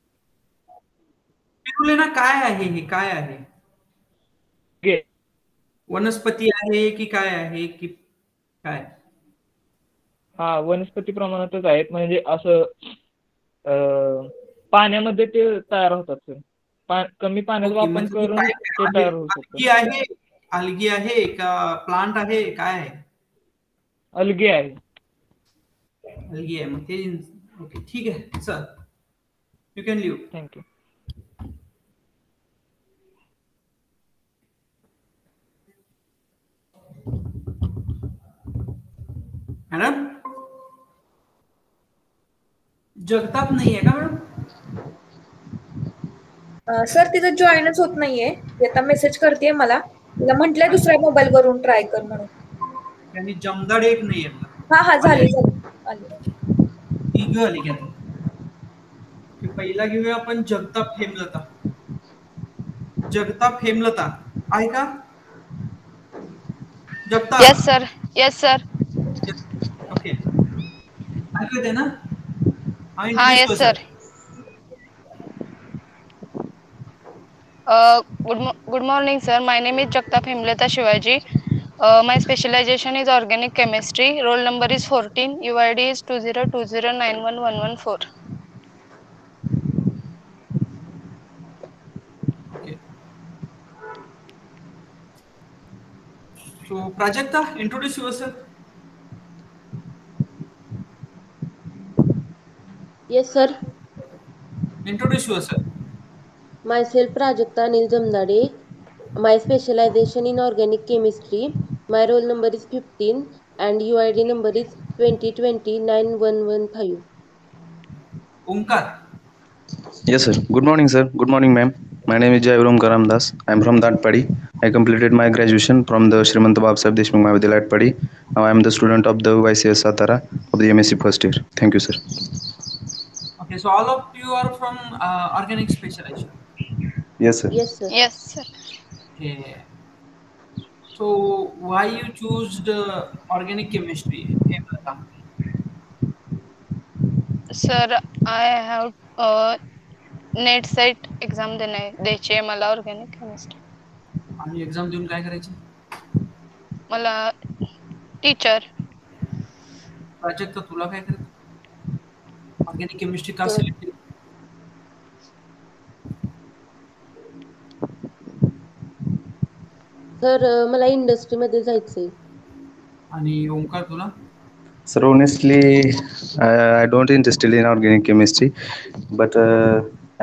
स्पिरुलिना काय आहे? हे काय आहे? वनस्पती आहे की काय आहे की काय? हा, वनस्पती प्रमाणातच आहेत. म्हणजे असं पाण्यामध्ये ते तयार होतात सर. कमी पाण्यात वापर करून ते तयार होऊ शकतात. अल्गी आहे का प्लांट आहे? काय आहे? अल्गी आहे. अल्गी आहे. मग ते ओके, ठीक आहे sir, you can leave. Thank you. Madam Jagtap नाहीये का मॅडम? सर तिथं जॉईनच होत नाहीये. आता मेसेज करते मला. तिला म्हटलंय दुसऱ्या मोबाईल वरून ट्राय कर म्हणून. आणि जमदाडे एक नाहीये. हा झाली. तिघ आली का? पहिला घेऊया आपण जगताप हेमलता. जगताप हेमलता आहे का? Jagtap. Yes sir. Yes sir. Okay, ऐकू येते ना? हाँ yes sir. Good morning sir. My name is Jagtap Hemlata Shivaji. My specialization is organic chemistry. Roll number is 14. UID is 2020911114. Okay. So Prajakta, introduce yourself. Yes, sir. Introduce yourself. Myself Prajakta Anil Jamnade. My specialization in organic chemistry. My roll number is 15 and UID number is 20209115. Omkar. Yes, sir. Good morning, sir. Good morning, ma'am. My name is Jairam Karamdas. I am from Datpadi. I completed my graduation from the Srimant Babsaheb Deshmukh Mahavidyalaya Datpadi. Now I am the student of the YCS Satara of the MSc first year. Thank you, sir. Okay, so all of you are from organic specialization. Yes, sir. Yes, sir. Yes, sir. Okay. So why you choose the organic chemistry? Hemlata? Sir I have net set exam द्यायची आहे मला organic chemistry. आणि exam देऊन काय करायचं? मला teacher. Prajakta तुला काय करायचं? ऑर्गॅनिक केमिस्ट्री का सिलेक्ट केली? सर मला इंडस्ट्रीमध्ये जायचंय. आणि ओंकार तुला? Sir, honestly, I don't interested in organic chemistry, but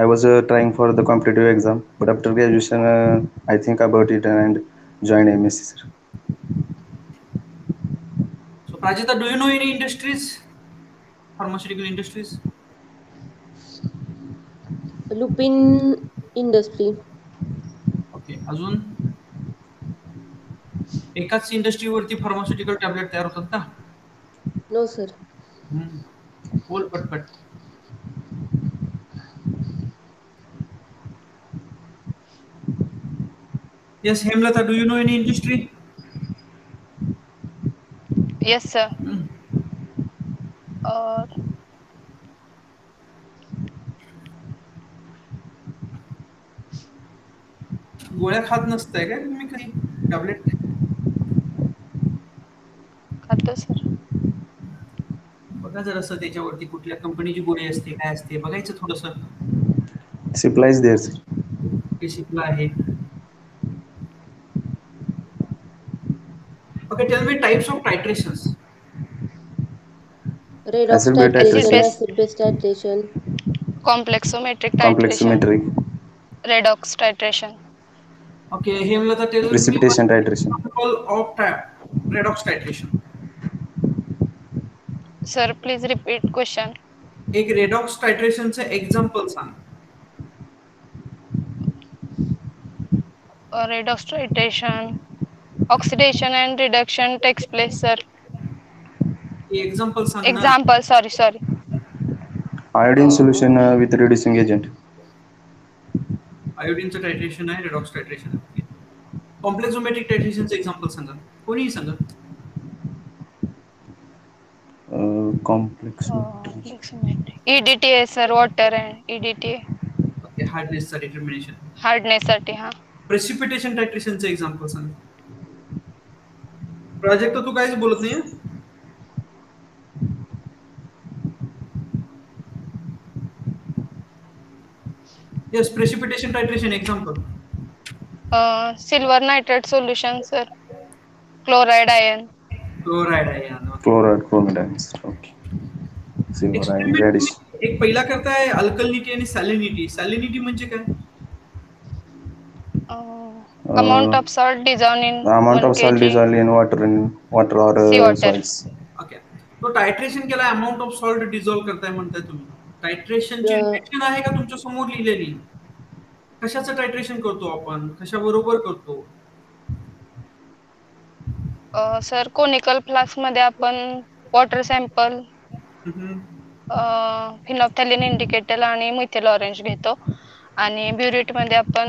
I was trying for the competitive exam. But after graduation, I think about it and joined MSc, sir. So Prajita, do you know any industries? Pharmaceutical industries? Lupin industry. Okay, अजून एकाच इंडस्ट्रीवरती pharmaceutical tablet तयार होतात का? No, sir. बोल पटपट. Yes, Hemlata, do you know any industry? Yes, sir. गोळ्या खात नसताय काय तुम्ही काही टॅबलेट? खातो सर. बघा जरासं त्याच्यावरती कुठल्या कंपनीची गोळी असते काय असते बघायचं थोडंसं. Supplies there, sir. ते शिकलं आहे. Okay, tell me types of titrations. Redox Acid-base titration, titration. acid-base titration. Complexometric titration. Complexometric. Redox titration. Okay, Hemlata, tell me Precipitation titration. example of redox titration. Sir, please repeat question. एक redox titration चे example सांग. Redox titration, oxidation and reduction takes place, sir. Example सांग ना. Example, sorry. Iodine solution with reducing agent. Iodine चं titration आहे, redox titration आहे. Complexometric titration चे example सांगा. कोणीही सांगा. Complexometric. EDTA, sir, water and EDTA. Okay, hardness चा determination. Hardness साठी हा. Precipitation titration चे example सांग. प्रोजेक्ट तू काहीच बोलत नाही. Yes, precipitation titration example. Silver nitrate solution, sir. Chloride ion. Chloride ion. Chloride, chloride ions. Okay. Silver ion radish. एक पहिला करताय अल्कलिनिटी आणि सॅलिनिटी. सॅलिनिटी म्हणजे काय? Amount of salt dissolved in The amount of salt dissolved in water or soils. Okay. तो टायट्रेशन केला amount of salt dissolve करताय म्हणताय तुम्ही. टायट्रेशन ची रिएक्शन आहे का तुमच्या समोर लिहिलेली? कशाचं टायट्रेशन करतो आपण? कशा बरोबर करतो? सर कोनिकल फ्लास्क मध्ये आपण वॉटर सॅम्पल, फिनोल्फथालीन इंडिकेटर आणि मिथेल ऑरेंज घेतो आणि ब्युरेट मध्ये आपण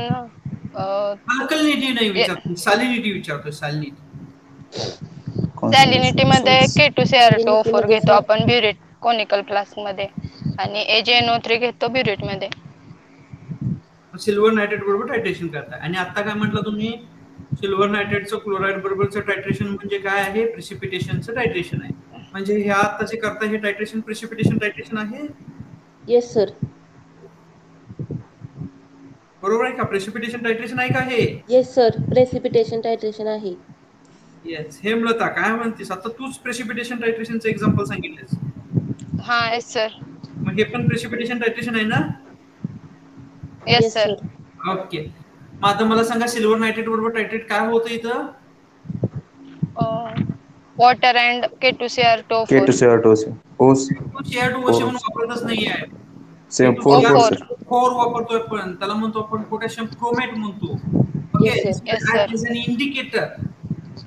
अल्कलिनिटी नाही विचारतो, सॅलिनिटी विचारतो. सॅलिनिटी मध्ये K2Cr2O4 घेतो आपण ब्युरेट कोनिकल फ्लास्क मध्ये आणि AgNO3 घेतो ब्युरेट मध्ये. सिल्वर नायट्रेट बरोबर टायट्रेशन करताय. आणि आता काय म्हटलं तुम्ही? सिल्वर नायट्रेटचं क्लोराइड बरोबरचं टायट्रेशन म्हणजे काय आहे? प्रिसिपिटेशनचं टायट्रेशन आहे. म्हणजे हे आता जे करताय हे टायट्रेशन प्रिसिपिटेशन टायट्रेशन आहे? Yes sir. बरोबर आहे का? प्रेसिपिटेशन टायट्रेशन आहे का हे? येस सर, प्रेसिपिटेशन टायट्रेशन आहे. येस. हेमलता काय म्हणतेस? आता तूच प्रेसिपिटेशन टायट्रेशनचं एक्झाम्पल सांगितलेस. हा येस सर. मग हे पण प्रेसिपिटेशन टायट्रेशन आहे ना? Yes sir. ओके. मग आता मला सांगा सिल्वर नायट्रेट बरोबर टायट्रेट काय होतं इथं? Water and K2Cr2O4. K2Cr2 Cr2 पण वापरतच नाहीये. Same 4 sir. 4 वापरतोय पण त्याला म्हणतो आपण पोटॅशियम क्रोमेट म्हणतो. Okay. Act is an indicator.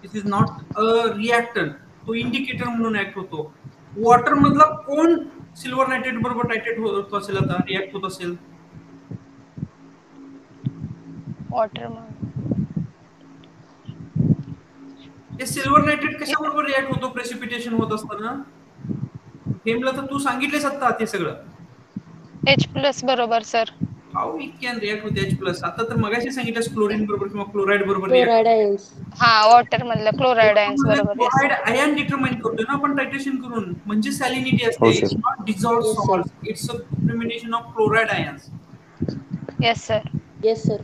This is not a reactant. तो इंडिकेटर म्हणून ऍक्ट होतो. वॉटर मधला कोण सिल्वर नायट्रेट बरोबर टायट्रेट होत असेल आता रिएक्ट होत असेल? वॉटर हे सिल्वर नायट्रेट कशाबरोबर रिएक्ट होतो प्रेसिपिटेशन होत असताना? फेमला तर तू सांगितलेस आता ते सगळं. H+ बरोबर sir. How it can react with H+. आता तर मगाशी सांगितलं क्लोरीन बरोबर किंवा क्लोराइड बरोबर क्लोराइड आयन्स. हा वॉटर मधलं क्लोराइड आयन्स बरोबर. क्लोराइड आयन डिटरमाइन करतोय ना आपण टायट्रेशन करून, म्हणजे सॅलिनिटी असते. हो, it's sir. Not dissolved salt, it's a determination of chloride ions. Yes sir. Yes sir.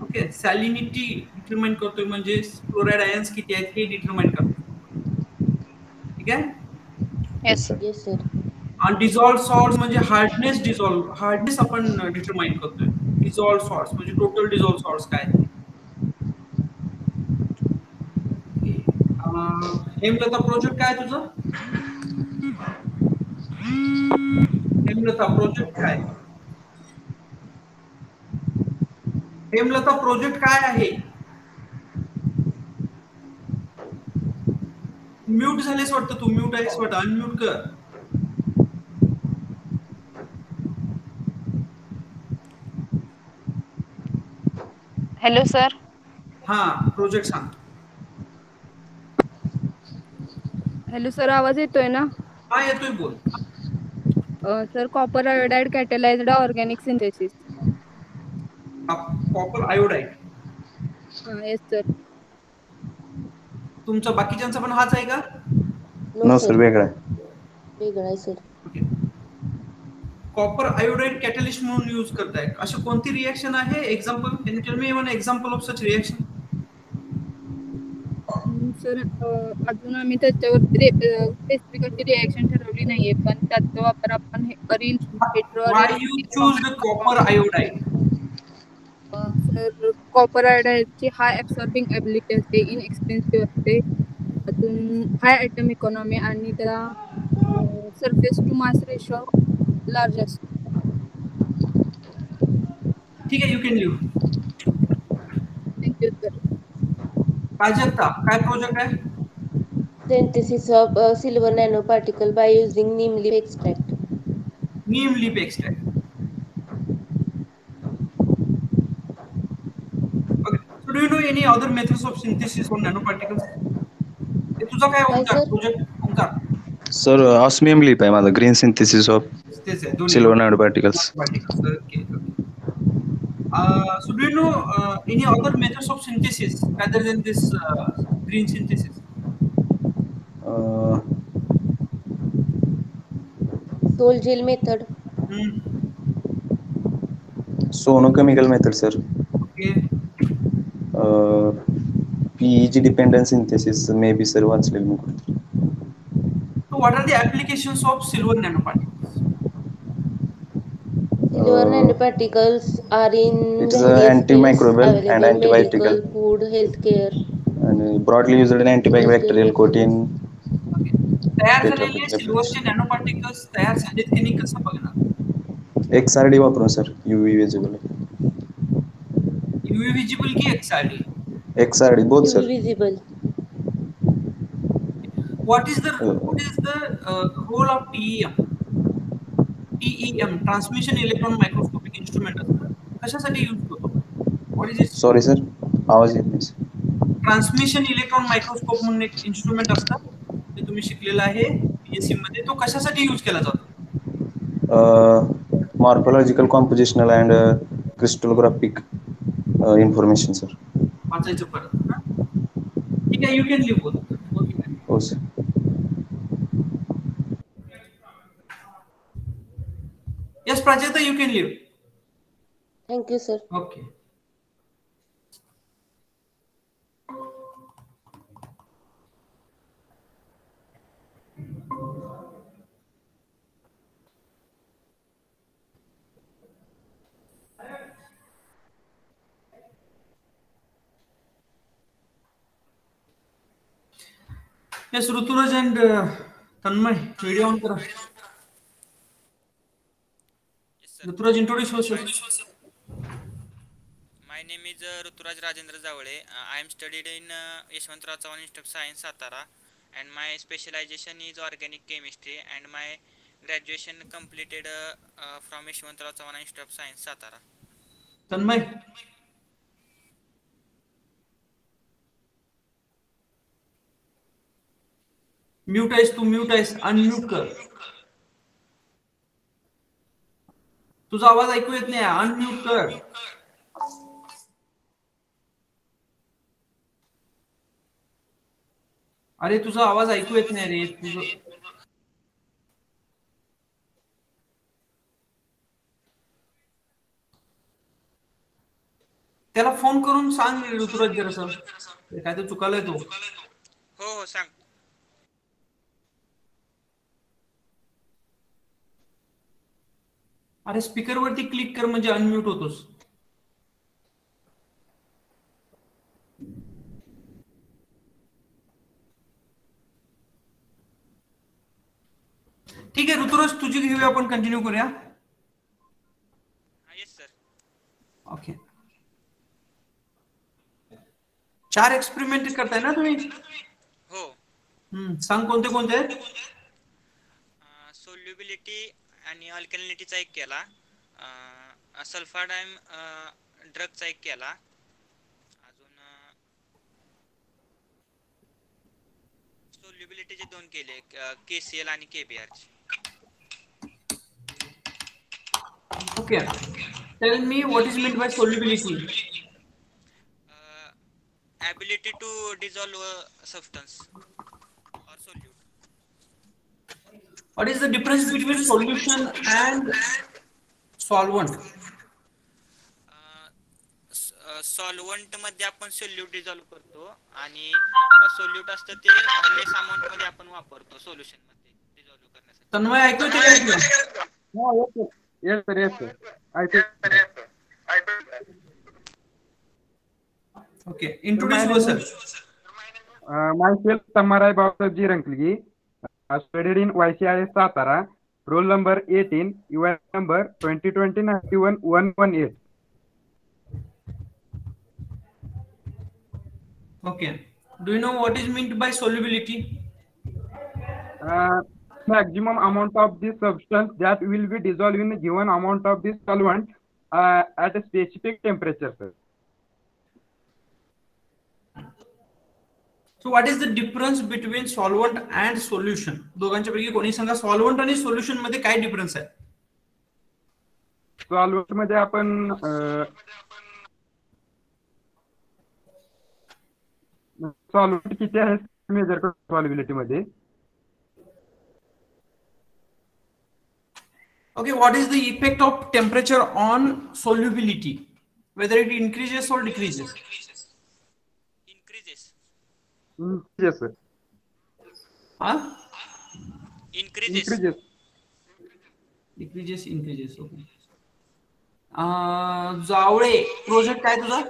Okay. Salinity determine करतोय म्हणजे क्लोराइड आयन्स किती आहेत हे डिटरमाइन करतो. ठीक आहे? Yes yes sir. आणि डिसॉल्व्ड सॉल्ट्स म्हणजे हार्डनेस आपण डिटरमाइन करतोय. डिसॉल्व्ड सॉल्ट्स म्हणजे टोटल डिसॉल्व्ड सॉल्ट्स काय ते. हेमलता प्रोजेक्ट काय तुझं? हेमलता प्रोजेक्ट काय? हेमलता प्रोजेक्ट काय आहे? म्यूट झालेस वाटतं तू. म्यूट आहेस वाटतं. अनम्यूट कर. Hello sir. हा प्रोजेक्ट सांग. हॅलो सर, आवाज येतोय ना? हा येतोय, बोल. Sir copper iodide catalysed organic synthesis. Copper iodide. Yes sir. तुमचा बाकीच्यांचा पण हाच आहे का? नो सर, वेगळा आहे. वेगळा आहे सर. कॉपर आयोडाइड कॅटलिस्ट म्हणून यूज करताय. अशी कोणती रिएक्शन आहे? Example can you tell me one example of such reaction? Sir अजून आम्ही त्याच्यावर स्पेसिफिक अशी रिएक्शन ठरवली नाहीये, पण त्याचा वापर आपण Why you choose the copper iodide? Sir copper आयोडाइडची हाय ऍब्सॉर्बिंग एबिलिटी असते, इनएक्सपेन्सिव्ह असते, अजून हाय ॲटम इकॉनॉमी आणि त्याला surface to mass ratio large असतो. ठीक आहे, you can leave. Thank you sir. Prajakta काय प्रोजेक्ट आहे? Synthesis of silver nanoparticle by using neem leaf extract. Neem leaf extract. Okay. So do you know any other methods of synthesis of nanoparticles? हे तुझा काय Omkar project? Omkar. Sir osmium लीप आहे माझा. Green synthesis of तेच आहे दोन्ही. Silver nano particles. Okay. So do you know any other methods of synthesis rather than this green synthesis? Sol gel method. Sono chemical method sir. Okay. PEG dependent synthesis may be sir वाचलेल मी कुठे. So what are the applications of silver nanoparticles? Silver nanoparticles are in It is various antimicrobial fields and available: antibacterial. medical, food, healthcare. And broadly used in antibacterial coating. तयार झालेले सिल्वरचे नॅनोपार्टिकल्स तयार झालेत की नाही कसं बघणार? XRD वापरून sir. UV visible. UV visible की XRD? XRD both sir. UV visible. What is the role of TEM? TEM transmission electron microscopic instrument असतं. कशासाठी यूज होतो? What is it? Sorry sir, आवाज येत नाही. ट्रान्समिशन इलेक्ट्रॉन मायक्रोस्कोप म्हणून एक instrument असतं, ते तुम्ही शिकलेलं आहे बीएससी मध्ये. तो कशासाठी यूज केला जातो? Morphological compositional and crystallographic information sir. वाचायचं परत. ठीक आहे, यू कॅन लिव्ह बोथ. हो sir. Yes, Prajakta, you can leave. Thank you, sir. Okay. Yes, Ruturaj and Tanmay, video on करा. Ruturaj, introduce yourself. My name is Ruturaj Rajendra Zavale. I am studied in Yeshwantrao Chavan Institute of Science, Satara, and my specialization is organic chemistry, and my graduation completed from Yeshwantrao Chavan Institute of Science, Satara. Tanmay. Mute आहेस तू, mute आहेस, unmute कर. तुझा आवाज ऐकू येत नाही, unmute कर. अरे तुझा आवाज ऐकू येत नाही रे. तुझं त्याला फोन करून सांग ऋतुराज जरासं, काय तर चुकालंय तो. हो सांग. अरे स्पीकर वरती क्लिक कर म्हणजे अनम्यूट होतोस. ठीक आहे ऋतुराज, तुझी घेऊया आपण, कंटिन्यू करूया. Yes sir. ओके. 4 एक्सपेरिमेंट करताय ना तुम्ही? हो. सांग कोणते कोणते आहेत? सोल्युबिलिटी आणि अल्कलिनिटीचा एक केला, सल्फाडाइम ड्रगचा एक केला, अजून सोल्युबिलिटीचे 2 केले, KCl आणि KBr. Okay, tell me what is mean bye solubility. ability to dissolve a substance or solute. What is the difference between solution and solvent? Solvent मध्ये आपण सोल्यूट डिझॉल्व करतो आणि सोल्यूट असतं ते लेस अमाउंट मध्ये आपण वापरतो सोल्युशन मध्ये डिझॉल्व करण्यासाठी. तन्मय ऐकू येते? हो येस सर, येस सर, ऐकू. Okay, introduce yourself. Myself Tamarai Babsaji Rankli. I studied in YCIS Satara. Roll number 18, UID number 2020-91-118. Okay. Do you know what is meant by solubility? Maximum amount of this substance that will be dissolved in a given amount of this solvent at a specific temperature, sir. So what is the difference between solvent and solution? दोघांच्यापैकी कोणी सांगा, solvent आणि solution मध्ये काय difference आहे? Solvent मध्ये आपण solvent किती आहे मेजर करतो सॉल्युबिलिटी मध्ये. Okay, what is the effect of temperature on solubility? Whether it increases or decreases? Yes, sir. Huh? Increases. Increases. Okay. Jawale, project काय तुझा?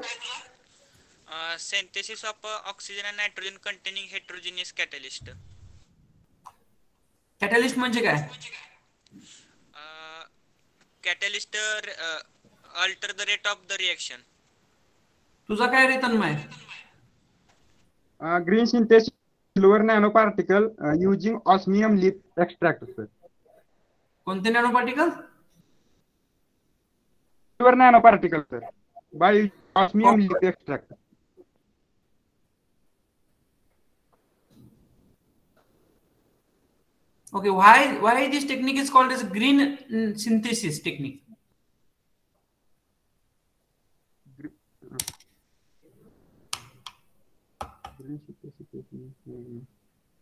Synthesis of oxygen and nitrogen containing heterogeneous catalyst. Catalyst म्हणजे काय? Catalyst alter the rate of the reaction. तुझा काय रे Tanmay? Green synthesis silver nanoparticle using osmium leaf extract, sir. कोणते नॅनोपार्टिकल? Silver nanoparticle, sir, by osmium leaf extract. Okay, why this technique is called as green synthesis technique?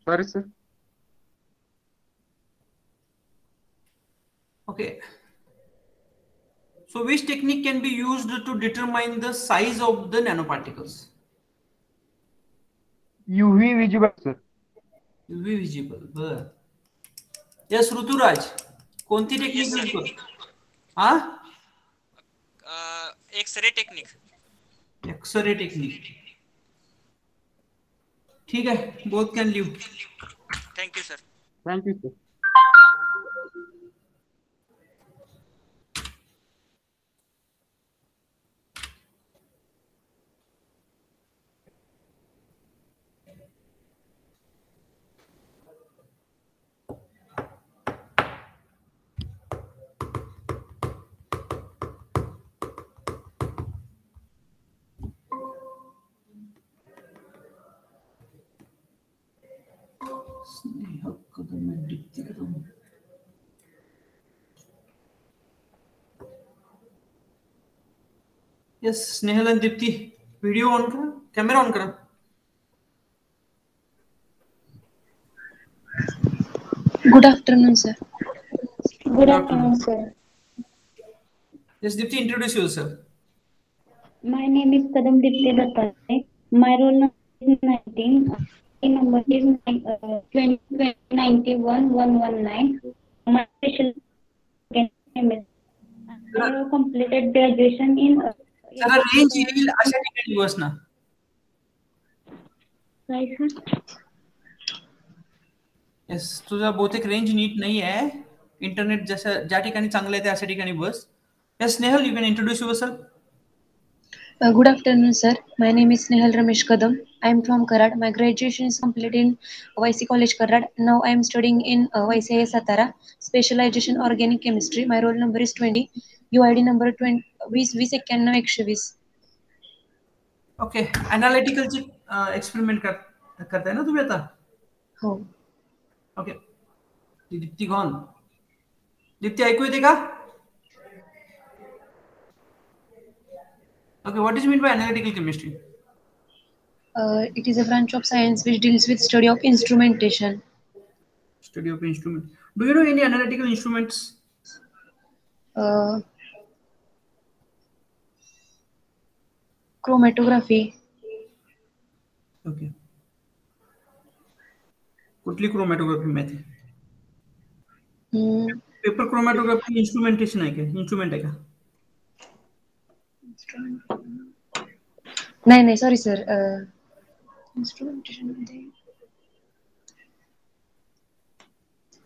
Sorry, sir. Okay. So which technique can be used to determine the size of the nanoparticles? UV visible, sir. UV visible. बर. Yes, Ruturaj, कोणती technique use करतो? हा? X-ray technique. X-ray technique. ठीक आहे, both can leave. Thank you sir. Thank you sir. Yes, Snehal आणि Deepti, video on करा, camera on करा. Good afternoon, sir. Good afternoon, sir. Yes, Dipti, introduce yourself. My name is Kadam Dipti Dattale. My roll number is 19. My number is 2091-119. My special chemistry. I have completed graduation in. जरा range येईल अशा ठिकाणी बस ना. काय sir? Yes, तुझा बहुतेक range नीट नाही आहे. इंटरनेट जसं ज्या ठिकाणी चांगलं आहे त्या अशा ठिकाणी बस. Yes Snehal, you can introduce yourself. Good afternoon, sir. My name is Snehal Ramesh Kadam. I am from Karad. My graduation is completed in YC College Karad. Now I am studying in YCIS Satara. Specialization Organic Chemistry. My roll number is 20. UID number 2091-120. Okay, अनालिटिकलची experiment करताय ना तुम्ही आता? हो. Okay, Deepti gone. Deepti ऐकू येते का? Okay, what is meant by analytical chemistry? It is a branch of science which deals with study of instrumentation. Study of instrument. Do you know any analytical instruments? Chromatography. Okay. कुठली chromatography माहिती? Paper chromatography instrumentation आहे का? Instrument आहे का? नाही sorry sir. Instrumentation मध्ये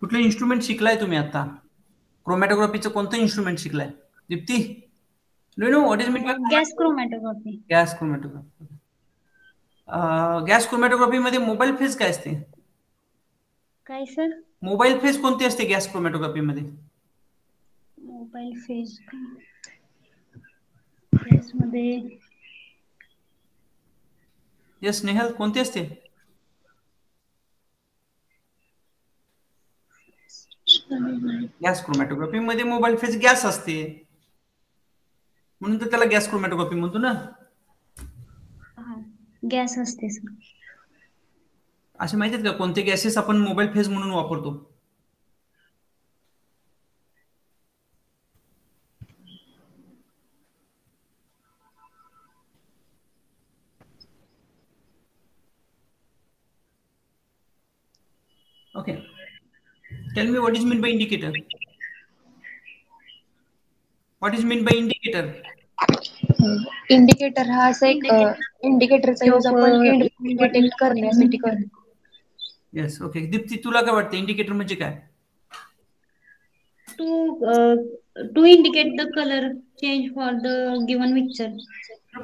कुठलं instrument शिकलाय तुम्ही आता? क्रोमॅटोग्राफीचं कोणतं इन्स्ट्रुमेंट शिकलाय Deepti? Do you know what is mean by gas chromatography? Gas chromatography. Gas chromatography मध्ये मोबाईल फेज काय असते? काय सर? मोबाईल फेज कोणती असते गॅस क्रोमॅटोग्राफी मध्ये? मोबाईल फेज फेज मध्ये यस स्नेहल, कोणती असते? गॅस क्रोमॅटोग्राफी मध्ये मोबाईल फेज गॅस असते, म्हणून तर त्याला गॅस क्रोमॅटोग्राफी म्हणतो ना. गॅस असते सर. असे माहिती आहेत का कोणते गॅसेस आपण मोबाईल फेज म्हणून वापरतो? Okay. Tell me what is meant by indicator. What is meant by indicator? Indicator हा असा एक इंडिकेटरचा यूज आपण डिटेक्ट करण्यासाठी करतो. Yes, okay. दीप्ती, तुला काय वाटतं इंडिकेटर म्हणजे काय? To indicate the colour change for the given picture.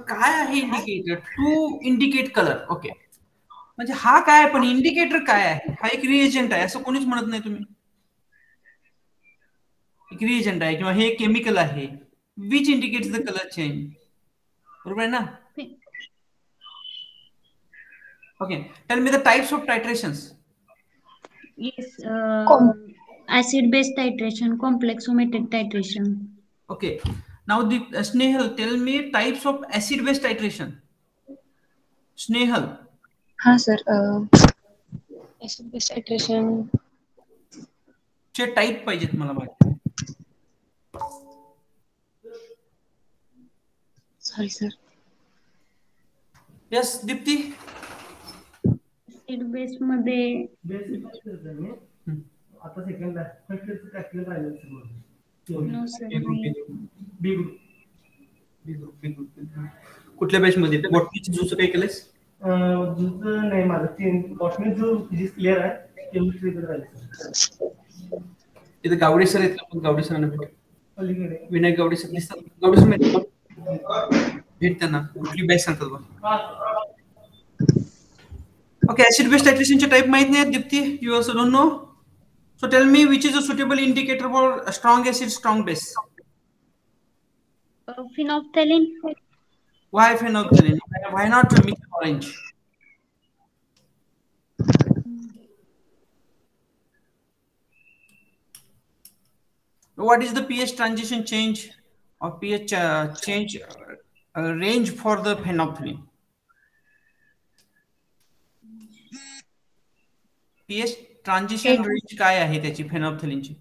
काय आहे indicator? To indicate colour. Okay, म्हणजे हा काय, पण इंडिकेटर काय आहे? हा एक रिएजंट आहे असं कोणीच म्हणत नाही. तुम्ही एक रिएजंट आहे किंवा हे केमिकल आहे which indicates the colour change. बरोबर आहे ना? Okay, tell me the types of titrations. Yes, acid based titration, complexometric titration. Okay, now Snehal, tell me types of acid base titration. Snehal. हाँ sir, acid base titration चे type पाहिजेत मला माहिती. Sorry sir. Yes Deepti. acid base मध्ये आता second first practical राहिलं सगळं. No sir. B group. कुठल्या बॅच मध्ये? बॉटनीची जुचं काय केलंस? जुचं नाही माझं बॉटनीचं फिजिक्स क्लिअर आहे केमिस्ट्री राहील. इथे गावडे सर आहेत का? गावडे सरांना भेट. पलीकडे विनायक गावडे सर दिसतात. गावडे सर भेट त्यांना कुठली बॅच सांगतात बघ. ओके, ऍसिड बेस टायट्रेशनचे टाइप माहित नाही Deepti, you also don't know. So tell me which is a suitable indicator for strong acid strong base. Phenolphthalein. Why phenolphthalein? Why not methyl orange? What is the pH transition change or pH change range for the phenolphthalein? pH transition range काय आहे त्याची phenolphthalein ची?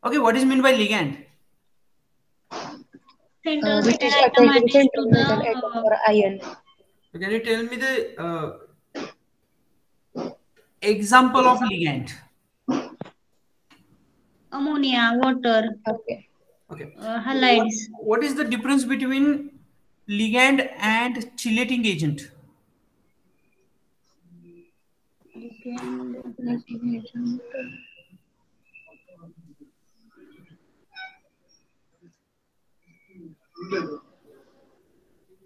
Okay, what is meant by ligand? Which is attached to central metal atom or ion. So can you tell me the example of ligand? Ammonia, water. Okay. Okay. Halides. What is the difference between ligand and chelating agent?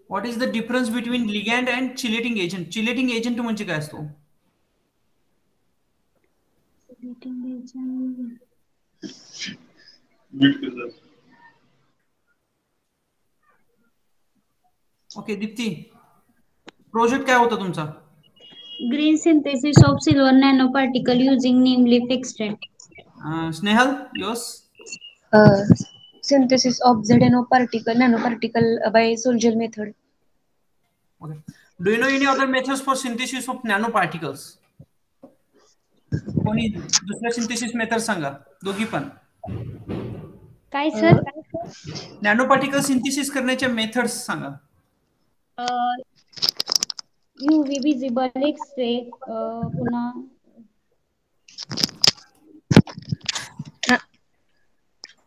What is the difference between ligand and chelating agent? Chelating agent म्हणजे काय असतो? Okay Deepti, project काय होता तुमचा? Green synthesis of silver nanoparticle using neem leaf extract. Snehal, yours? Synthesis of ZNO nanoparticle by Sol-Gel method. Okay. Do you know any other methods for synthesis of nanoparticles? कोणी दुसऱ्या synthesis method सांगा, दोघी पण. काय sir? Nano particle synthesis करण्याच्या methods सांगा. UV visible X-ray, पुन्हा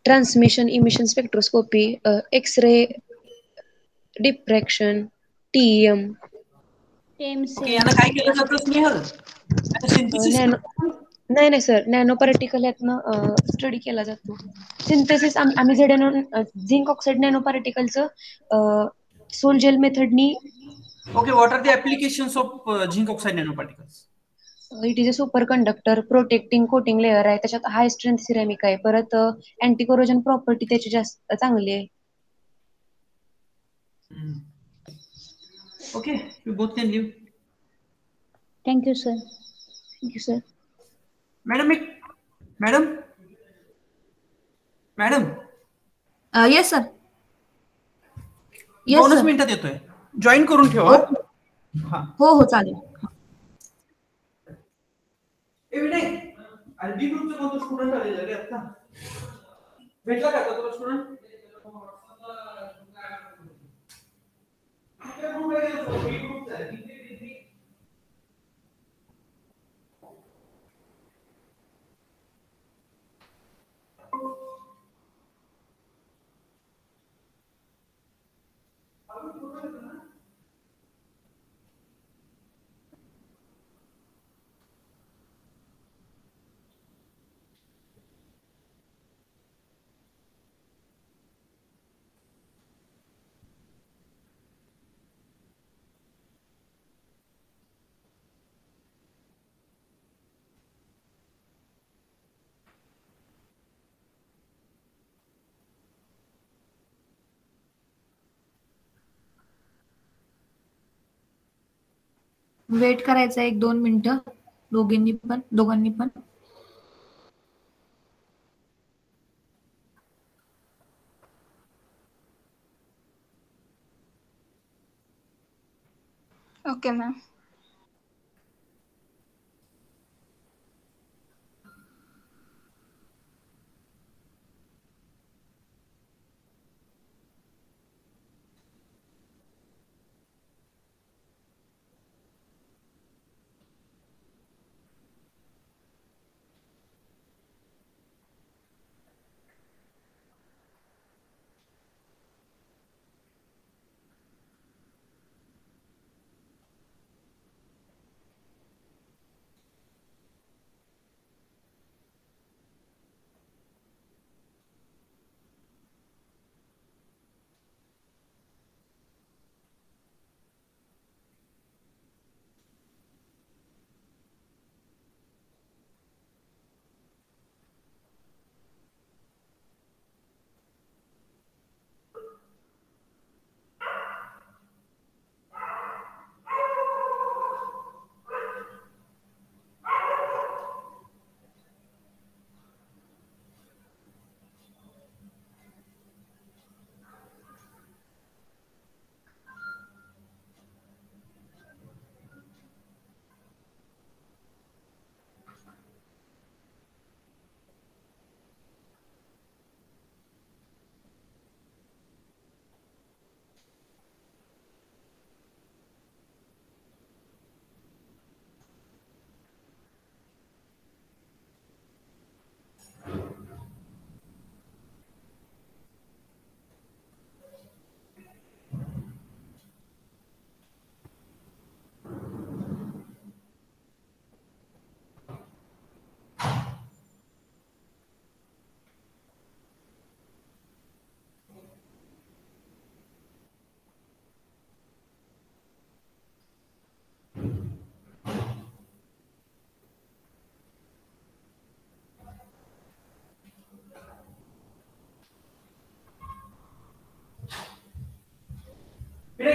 Transmission emission spectroscopy, X-ray diffraction, TEM. Okay, यांना काय केलं जातं स्नेहल? नाही सर, नॅनो पार्टिकल यातनं स्टडी केला जातो. सिंथेसिस आम्ही झेडनो झिंक ऑक्साईड नॅनो पार्टिकलचं सोल-जेल मेथडनी. Okay, what are the applications of zinc oxide nano particles? It is a super conductor, protecting coating layer आहे, त्याच्यात हाय स्ट्रेंथ सिरॅमिक आहे, परत अँटी कोरोजन प्रॉपर्टी त्याची जास्त चांगली आहे. Okay, you both can leave. Thank you sir. Thank you sir. Madam. Yes sir. 2 मिनिटात येतोय, जॉईन करून ठेवा. हो चालेल. बी ग्रुपचा कोणता स्टुडंट आलेला रे आता? भेटला का तुला स्टुडंट? वेट करायचं 1-2 मिनिटं दोघांनी पण. Okay ma'am.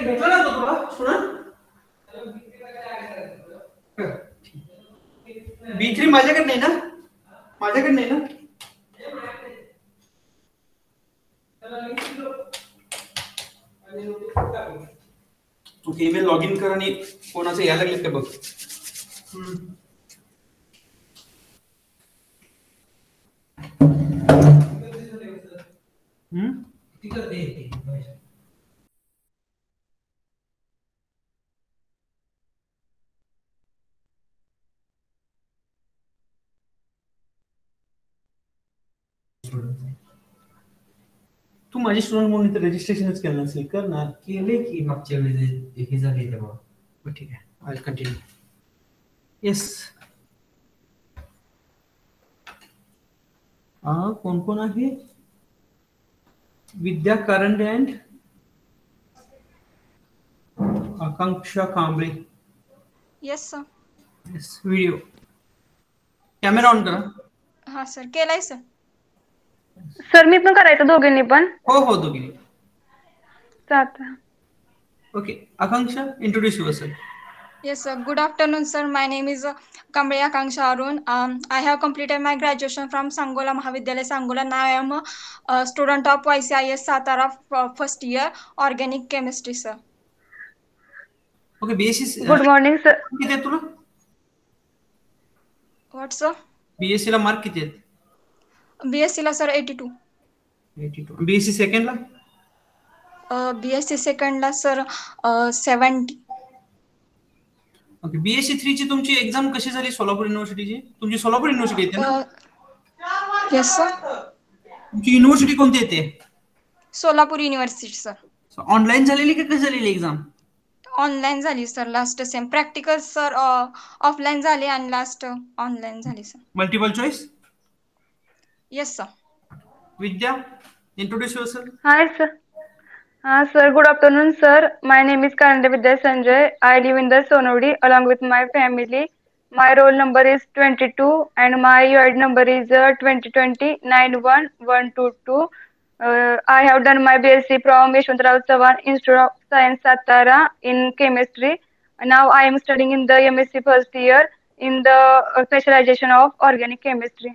भेटला ना तो तुला सुना B3 माझ्याकडे नाही ना माझ्याकडे नाही ना ओके ईमेल लॉग इन कर आणि कोणाचं यायला लागले का बघ तू माझी स्टुडंट म्हणून इथे रजिस्ट्रेशनच केलं नसेल कर ना केले की मागच्या वेळेस हे झाले तेव्हा ठीक आहे आय कंटिन्यू येस कोण कोण आहे Vidya Karande and Akanksha Kamble yes sir yes video camera on करा हा सर केलाय सर सर मी पण करायचं दोघींनी पण हो हो दोघींनी चालतं okay Akanksha introduce yourself Yes, sir. Good afternoon, sir. My name is Kamble Akanksha Arun. I have completed my graduation from Sangola Mahavidyalaya, Sangola. Now I am a student of YCIS Satara first year, organic chemistry, sir. Okay, BSc. Good morning, sir. किती आहेत तुला? What, sir? BSc ला mark किती आहेत? BSc ला sir 82. 82. BSc second ला? BSc second ला sir 70. Okay BSc 3 ची तुमची एग्जाम कशी झाली सोलापूर युनिव्हर्सिटीची तुमची सोलापूर युनिव्हर्सिटी येते ना यस सर तुमची युनिव्हर्सिटी कोणती येते सोलापूर युनिव्हर्सिटी सर ऑनलाइन झालेली की कशी झालेली एक्झाम ऑनलाइन झाली sir last same practical sir offline झाली आणि लास्ट ऑनलाइन झाली sir multiple choice yes sir Vidya introduce yourself hi sir sir, good afternoon, sir. My name is Karande Vidya Sanjay. I live in the Sonodi along with my family. My roll number is 22 and my UID number is 2020-91122. I have done my BSc from Yeshwantrao Chavan Institute of Science Satara in chemistry. Now I am studying in the MSc first year in the specialization of organic chemistry.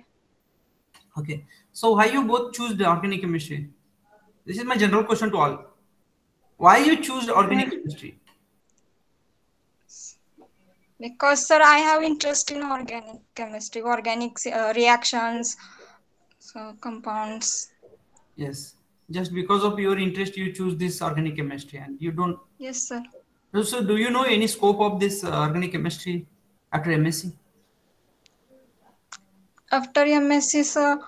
Okay. So why you both choose the organic chemistry? This is my general question to all. Why you choose organic chemistry? Because sir, I have interest in organic chemistry, organic reactions, so compounds. Yes, just because of your interest, you choose this organic chemistry, and you don't. Yes, sir. So, do you know any scope of this organic chemistry after MSc? After MSc, sir.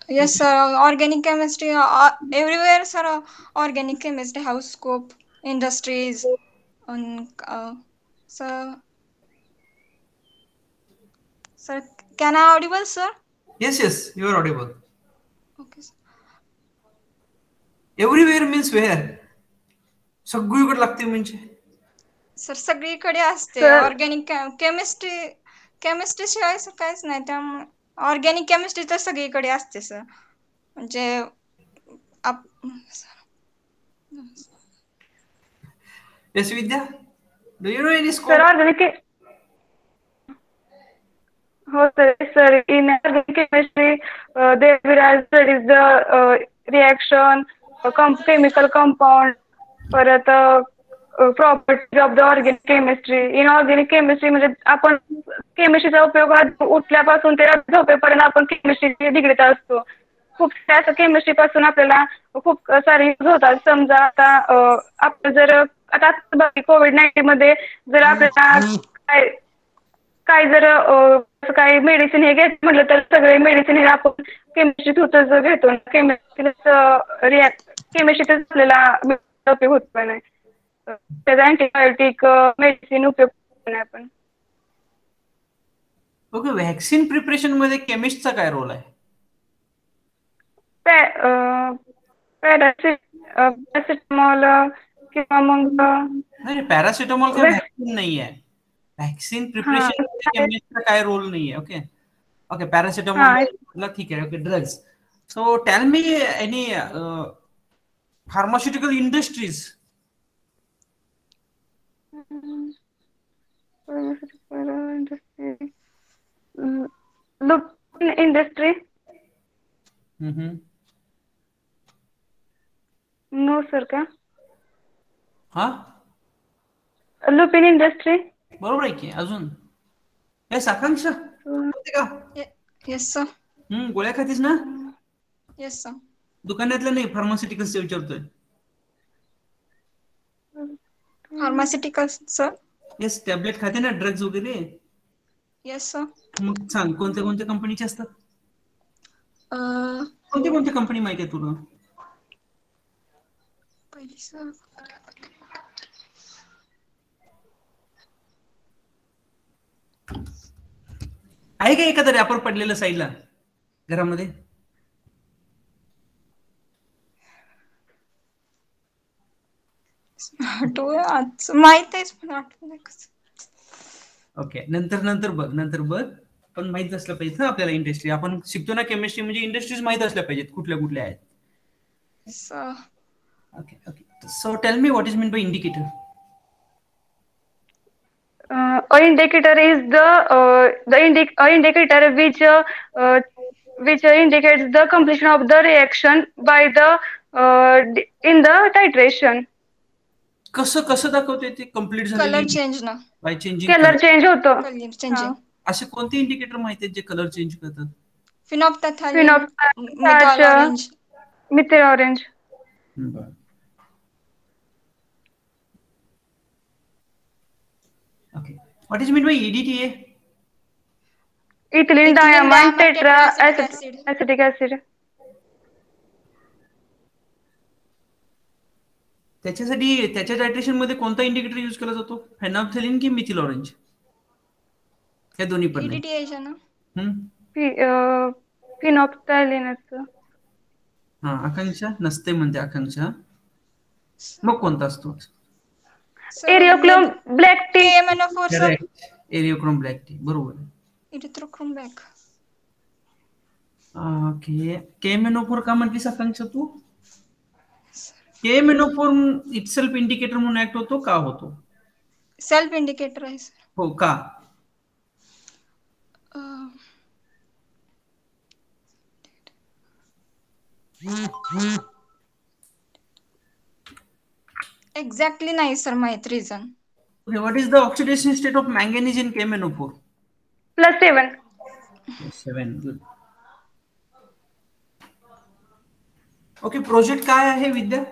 Yes, sir. Organic chemistry everywhere, sir. Organic chemistry, house scope, industries, sir. Sir, can I audible, sir? Yes, you are audible. Okay, sir. Everywhere means where? सगळीकडे लागते म्हणजे. Sir सगळीकडे असते. Organic chemistry शिवाय काहीच नाही त्यामुळे. Organic chemistry तर सगळीकडे असते सर म्हणजे Yes, Vidya. Do you know any scope? Sir, organic. Oh, sir. In organic chemistry, there is the reaction, chemical compound, परत properties of the organic chemistry. In organic chemistry म्हणजे आपण केमिस्ट्रीचा उपयोग उठल्यापासून ते झोपेपर्यंत आपण केमिस्ट्री डिग्रीत असतो. खूप असं केमिस्ट्री पासून आपल्याला खूप सारे यूज होतात. समजा आता आपण जर आता कोविड-19 मध्ये जर आपल्याला काय जर काही मेडिसिन हे घ्यायचं म्हटलं तर सगळे मेडिसिन हे आपण केमिस्ट्री थ्रूच घेतो. केमिस्ट्रीतच आपल्याला उपयोग होत पण नाही. त्याचा अँटीबायोटिक मेडिसिन उपयोग नाही आपण. ओके व्हॅक्सिन प्रिपरेशन मध्ये केमिस्टचा काय रोल आहे? पॅरासिटामॉल किंवा मग नाही पॅरासिटामॉल काय व्हॅक्सिन नाही आहे. व्हॅक्सिन प्रिपरेशन मध्ये केमिस्टचा काय रोल नाही आहे. ओके ओके पॅरासिटामॉल ठीक आहे. Okay drugs. So tell me any pharmaceutical industries Lupin industry? No, sir. का? हा Lupin industry? बरोबर आहे की. अजून हे आकांक्षा का? Yes sir. गोळ्या खातीस ना? Yes sir. दुकानातल्या नाही, फार्मास्युटिकल्सचे विचारतोय. Pharmaceuticals sir. येस, टॅबलेट खाते ना, ड्रग्ज वगैरे. Yes sir. मग सांग कोणत्या कोणत्या कंपनीचे असतात? कोणती कोणती कंपनी माहिती आहे तुला? पहिली सर आहे का एखादं रॅपर पडलेलं साईडला घरामध्ये? माहित आहे पण आठवण नाही कसं. ओके, नंतर बघ. पण माहित असलं पाहिजे ना आपल्याला इंडस्ट्री. आपण शिकतो ना केमिस्ट्री, म्हणजे इंडस्ट्रीज माहित असल्या पाहिजेत कुठल्या कुठल्या आहेत. Okay. So tell me what is mean bye indicator? A indicator is the indicator which indicates the completion of the reaction by the in the titration. कसं दाखवते ते कंप्लीट झालेली? कलर चेंज ना. बाय चेंजिंग कलर चेंज होतो. Colour changing. असे कोणते indicator माहिती आहेत जे कलर चेंज करतात? Phenolphthalein, methyl orange. Methyl orange. Okay. What is mean by EDTA? Ethylene diamine tetraacetic acid. त्याच्यासाठी त्याच्या टायट्रेशन मध्ये कोणता इंडिकेटर यूज केला जातो? फेनॉल्फथॅलीन की मिथिल ऑरेंज? या दोन्ही पण नाही. EDTA ना. फिनॉप्टॅल्न. हा, आकांक्षा नसते म्हणते आकांक्षा. मग कोणता असतो? Eriochrome black T. KMNO4 sir. Eriochrome black T, बरोबर. Erythrochrome black. ओके. KMNO4 का म्हटलीस आकांक्षा तू? KMNO4 इटसेल्फ इंडिकेटर म्हणून ऍक्ट होतो का होतो? सेल्फ इंडिकेटर आहे सर. हो का? एक्झॅक्टली नाही सर माहित reason. Okay, what is the oxidation state of manganese in KMNO4? +7. +7, good. Okay, project काय आहे विद्या?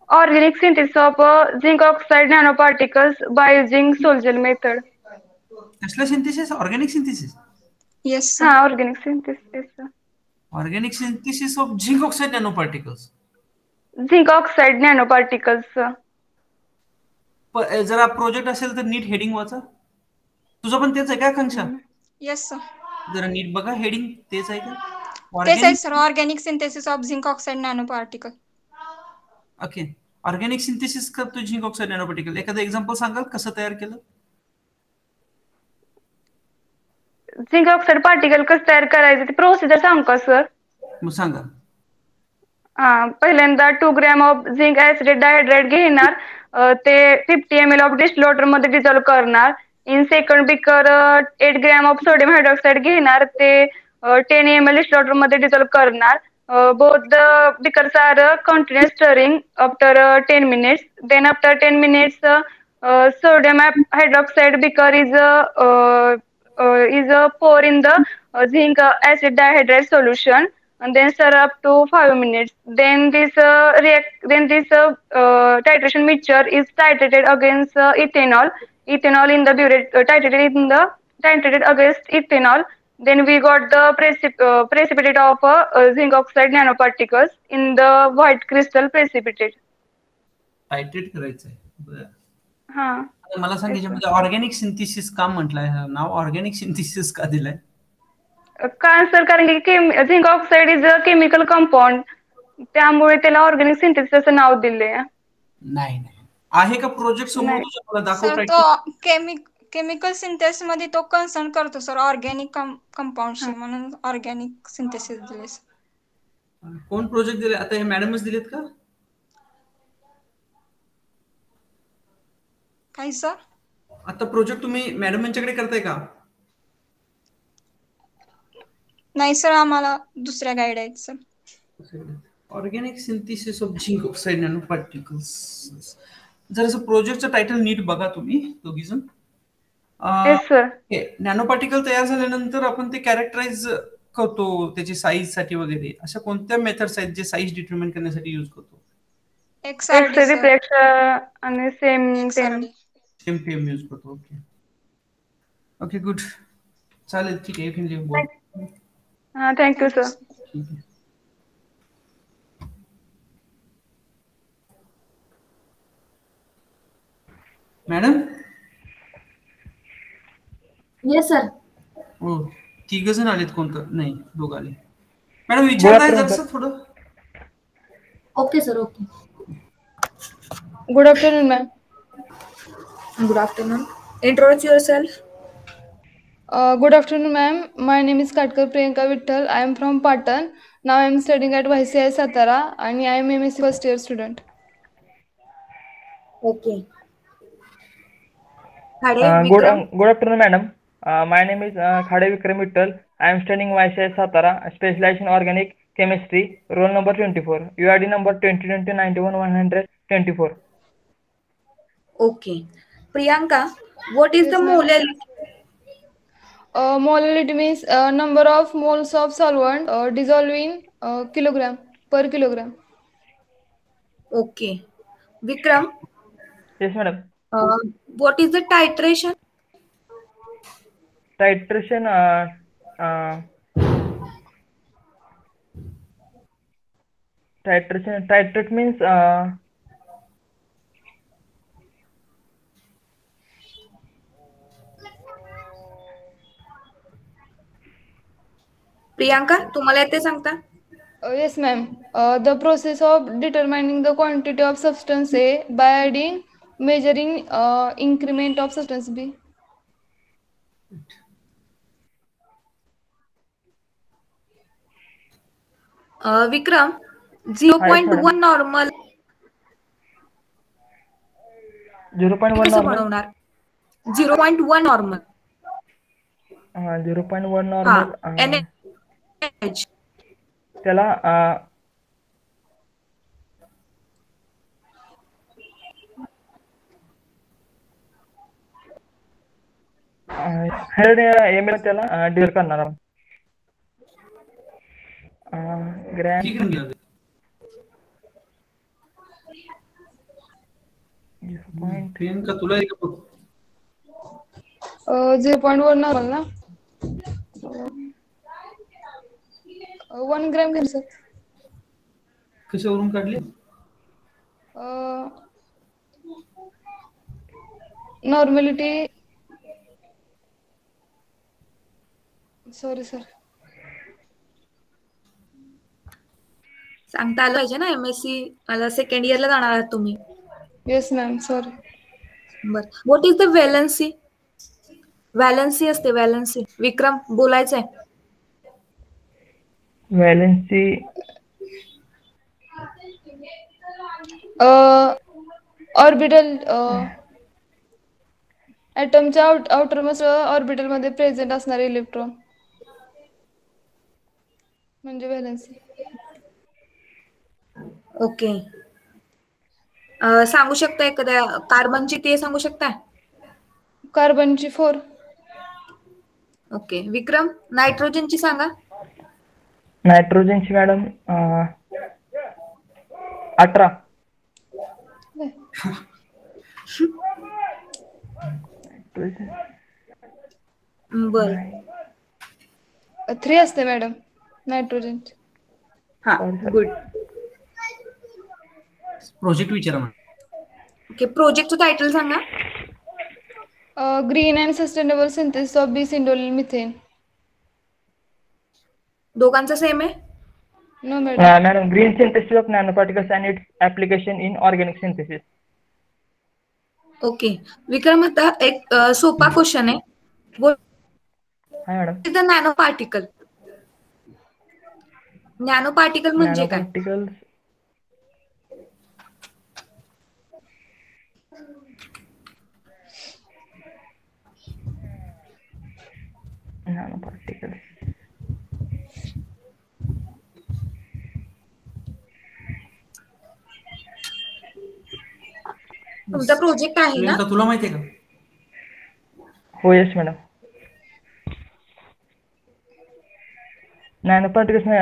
Organic synthesis of zinc oxide nanoparticles by using Sol-Gel method. कसलं सिंथेसिस? Organic synthesis? Yes sir. हा, organic synthesis. Organic synthesis of zinc oxide nanoparticles. Zinc oxide nanoparticles. जरा project असेल तर नीट heading वाचा. तुझं पण तेच आहे का आकांक्षा? Yes sir. जरा नीट बघा, हेडिंग तेच आहे का? तेच आहे sir, organic synthesis of zinc oxide nanoparticle. Okay. Organic synthesis करतो झिंक ऑक्साइड नॅनोपार्टिकल. एखादं एक्झाम्पल सांगाल कसं तयार केलं? झिंक ऑक्साइड पार्टिकल कसं तयार करायचं ते प्रोसिजर सांगू का सर? मग सांगा. पहिल्यांदा 2 ग्रॅम ऑफ झिंक ऍसिड डायहायड्रेट घेणार, ते 50 ml ऑफ डिस्टिल्ड वॉटर मध्ये डिझॉल्व्ह करणार. In second beaker 8 gram of sodium hydroxide घेणार, ते 10 ml डिस्टिल्ड वॉटर मध्ये डिझॉल्व्ह करणार. Both the beakers are continuous stirring after 10 minutes. Then after 10 minutes, sodium hydroxide beaker is pour in the zinc acid dihydrate solution, and then stir up to 5 minutes. Then this titration mixture is titrated against ethanol. Ethanol in the titrated against ethanol. Then we got the precipitate of zinc oxide nanoparticles in the white crystal precipitate. टायट्रेट करायचंय. हा. मला सांग याच्यामध्ये organic synthesis का म्हटलंय? नाव organic synthesis का दिलंय? कारण की zinc oxide is a chemical compound, त्यामुळे त्याला ऑर्गॅनिक सिंथेसिस असं नाव दिलंय. नाही आहे का प्रोजेक्ट समोर तुझ्या दाखवता? तो केमिकल सिंथेसिस मध्ये तो कन्सर्न करतो सर ऑर्गॅनिक कंपाऊंडशी, म्हणून ऑर्गॅनिक सिंथेसिस दिले. कोण प्रोजेक्ट दिले? आता हे मॅडमच दिलेत का? काय सर? आता प्रोजेक्ट तुम्ही मॅडम यांच्याकडे करताय का? नाही सर, आम्हाला दुसऱ्या गाईड आहेत sir. Organic synthesis of zinc oxide nano particles. जर असं प्रोजेक्टचं टायटल नीट बघा तुम्ही दोघी जण. Yes sir. नॅनो पार्टिकल तयार झाल्यानंतर आपण ते कॅरेक्टराइज करतो त्याची साईज साठी वगैरे. अशा कोणत्या मेथड्स आहेत जे साईज डिटरमाइन करण्यासाठी यूज करतो? एक्स-रे रिफ्लेक्शन आणि सेम सेम यूज करतो. Okay okay good. चालेल ठीक आहे. You can leave board. हां thank you sir. Madam. Yes sir. हो तिघ जण आलेत. कोणतं नाही, दोघ आले. मॅडम विचारताय जरासं थोडं. Okay sir. Okay. Good afternoon ma'am. Good afternoon. Introduce yourself. Good afternoon, ma'am. My name is Katkar Priyanka Vittal. I am from Patan. Now I am studying at YCI Satara and I am MSc first year student. Okay. Good afternoon, madam. My name is Khade Vikram Vittal. I am studying YCI Satara, specialized in organic chemistry, roll number 24, UID number 2020-91-124. Okay. Priyanka, what is the molality? Molality means number of moles of solvent dissolved in kilogram per kilogram. Okay. Vikram? Yes, madam. What is the titration? Titration, titrate means Priyanka, तुम्हाला येते सांगता? Yes, ma'am. The process of determining the quantity of substance A by adding, measuring increment of substance B. Vikram, 0.1 normal. 0.1 normal. 0.1 normal. 0.1 normal. NaH. त्याला ml त्याला divide करणार आपण. Gram Priyanka तुला एक 0.1 normal ना. 1 ग्रॅम घ्या सर. कशावरून काढले? नॉर्मॅलिटी. Sorry sir. सांगता आलं पाहिजे ना. MSc मला सेकंड इयरला जाणार आहात तुम्ही. Yes ma'am. सॉरी. बर. What is the valency? Valency असते व्हॅलन्सी. विक्रम बोलायचंय. व्हॅलन्सी ऑर्बिटल ॲटमच्या आउटरमोस्ट ऑर्बिटल मध्ये प्रेझेंट असणारे इलेक्ट्रॉन म्हणजे व्हॅलन्सी. ओके. सांगू शकता एखाद्या कार्बनची ते सांगू शकता? कार्बनची 4. ओके. विक्रम, नायट्रोजनची सांगा. नायट्रोजनची मॅडम 18. बर. 3 असते मॅडम नायट्रोजन. हा गुड. प्रोजेक्ट विचारा. ओके. प्रोजेक्टचं टायटल सांगा. Green and sustainable synthesis of bisindoline methane. दोघांचं सेम आहे? No madam. Madam green synthesis of nano particles and its application in organic synthesis. Okay. Vikram, आता एक सोपा क्वेश्चन आहे. Madam nano particle. Nano particle म्हणजे काय? पार्टिकल्स तुमचा प्रोजेक्ट आहे ना? प्रियंका तुला माहितीये का? हो येस मॅडम. नॅनो पार्टिकल्स नाही,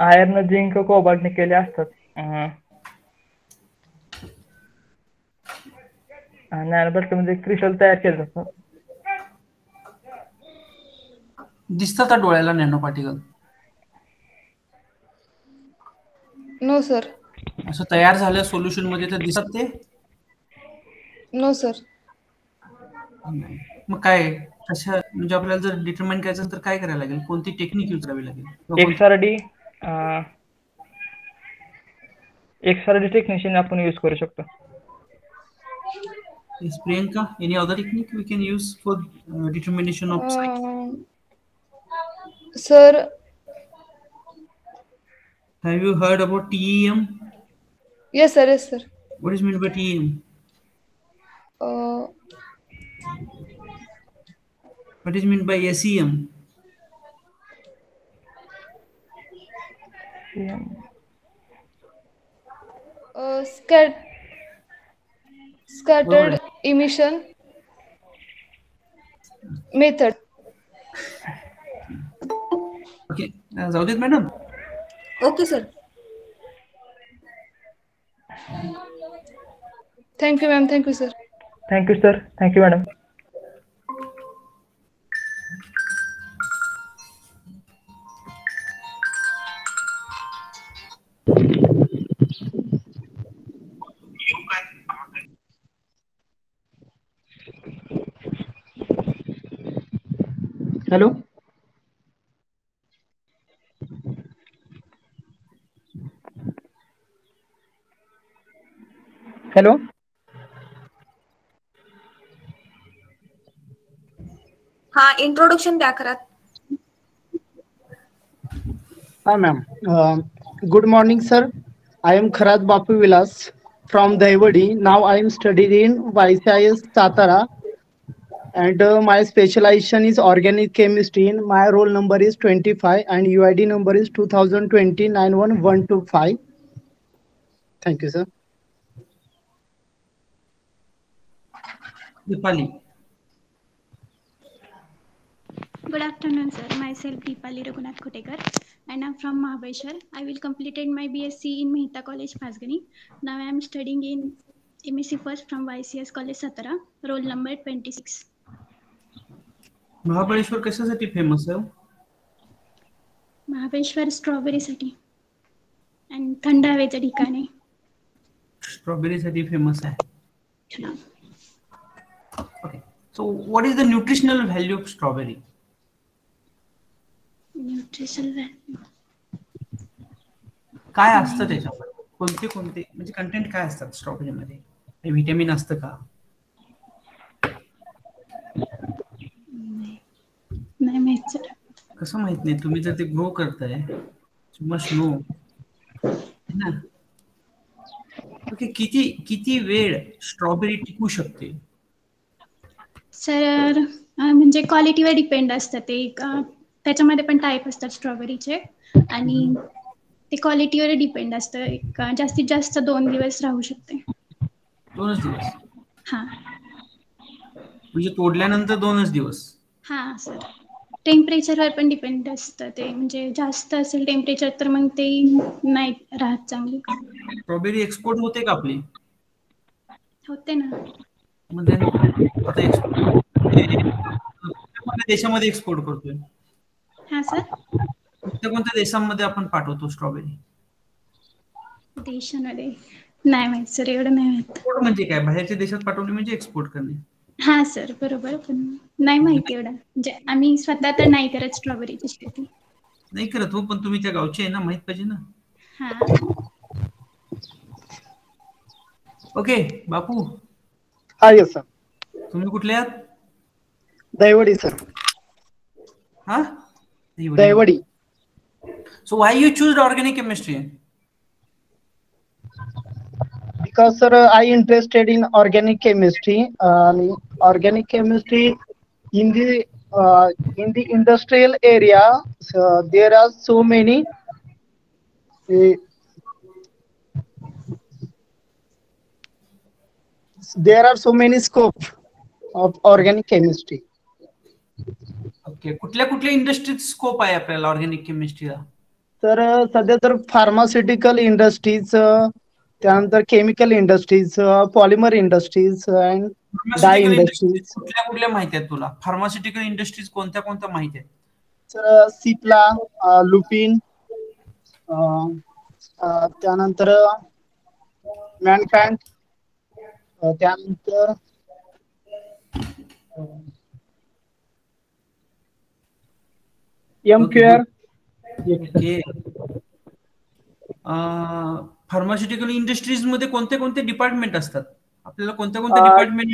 आयर्न झिंक कोबाल्टने केले असतात. नॅनो पार्टिकल म्हणजे क्रिस्टल तयार केलं जातं. दिसतात का डोळ्याला नॅनो पार्टिकल? No sir. असं तयार झालं सोल्युशन मध्ये तर दिसत ते? No sir. मग काय कशा म्हणजे आपल्याला जर डिटरमाइन करायचं तर काय करायला लागेल? कोणती टेक्निक यूज करावी लागेल? XRD टेक्निशियन आपण यूज करू शकतो. Yes, Priyanka, any other technique we can use for determination of size? Sir, have you heard about TEM? Yes, sir. Yes, sir. What is meant by TEM? What is meant by SEM? Scattered emission method. Okay, जाऊ देत madam. Okay sir. Thank you, ma'am. Thank you, sir. Thank you, sir. Thank you, madam. Hello. Hello. हा, introduction द्या खरा. Hi ma'am. Good morning, sir. I am Kharat Bapu Vilas from Daivadi. Now I am studying in YCIS Satara, and my specialization is organic chemistry. My roll number is 25 and UID number is 2020-91125. Thank you, sir. Dipali. Good afternoon, sir. Myself Deepali Raghunath Khotekar, and I'm from Mahabeshwar. I will completed my BSc in Mehta College, Phasgani. Now I am studying in MSc first from YCS College, Satara. Roll number 26. Mahabaleshwar कशासाठी famous आहे? Mahabaleshwar strawberry साठी आणि थंड हवेचं ठिकाण आहे. Strawberry साठी famous आहे. Okay. So what is the nutritional value of strawberry? Nutritional value काय असतं त्याच्यामध्ये? कोणते कोणते म्हणजे कंटेंट काय असतात स्ट्रॉबेरी मध्ये? व्हिटॅमिन असतं का? नाही माहित सर. कसं माहित नाही? तुम्ही जर ते ग्रो करताय you must know. ना? ओके, किती वेळ स्ट्रॉबेरी टिकू शकते? सर म्हणजे क्वालिटीवर डिपेंड असतं ते. त्याच्यामध्ये पण टाईप असतात स्ट्रॉबेरीचे आणि ते क्वालिटीवर डिपेंड असतं. जास्तीत जास्त 2 दिवस राहू शकते. 2च दिवस? हा. म्हणजे तोडल्यानंतर 2च दिवस? हा सर. टेम्परेचरवर पण डिपेंड असतं ते. म्हणजे जास्त असेल टेम्परेचर तर मग ते नाही राहत चांगली. स्ट्रॉबेरी एक्सपोर्ट होते का आपली? होते ना. म्हणजे आता कोणत्या देशामध्ये एक्सपोर्ट करतोय? हा सर. कोणत्या देशांमध्ये आपण पाठवतो स्ट्रॉबेरी? देशांमध्ये नाही माहित सर, एवढं नाही माहित. एक्सपोर्ट म्हणजे काय? बाहेरच्या देशात पाठवणे म्हणजे एक्सपोर्ट करणे. हा सर बरोबर, पण नाही माहिती एवढं. म्हणजे आम्ही स्वतः तर नाही करत स्ट्रॉबेरीची शेती. नाही करत हो, पण तुम्ही त्या गावचे आहे ना, माहित पाहिजे ना. हा. ओके बापू. हा येस सर. तुम्ही कुठले आहात? दैवडी सर. हा? दैवडी. So why you choose organic chemistry? Because sir, I interested in organic chemistry. Organic chemistry in the industrial area, there are so many there are so many scope of organic chemistry. Okay, कुठल्या कुठल्या इंडस्ट्रीत scope आहे आपल्याला organic केमिस्ट्रीला? तर सध्या तर pharmaceutical industries, त्यानंतर chemical industries, polymer industries and dye pharmaceutical industries. कुठल्या कुठल्या माहिती आहेत तुला? फार्मास्युटिकल इंडस्ट्रीज कोणत्या कोणत्या माहिती आहेत? तर सिप्ला, लुपिन, त्यानंतर मॅनफॅन्ट, त्यानंतर एमक्यूआर. ओके. फार्मास्युटिकल इंडस्ट्रीज मध्ये कोणते कोणते डिपार्टमेंट असतात? आपल्याला कोणत्या कोणत्या department?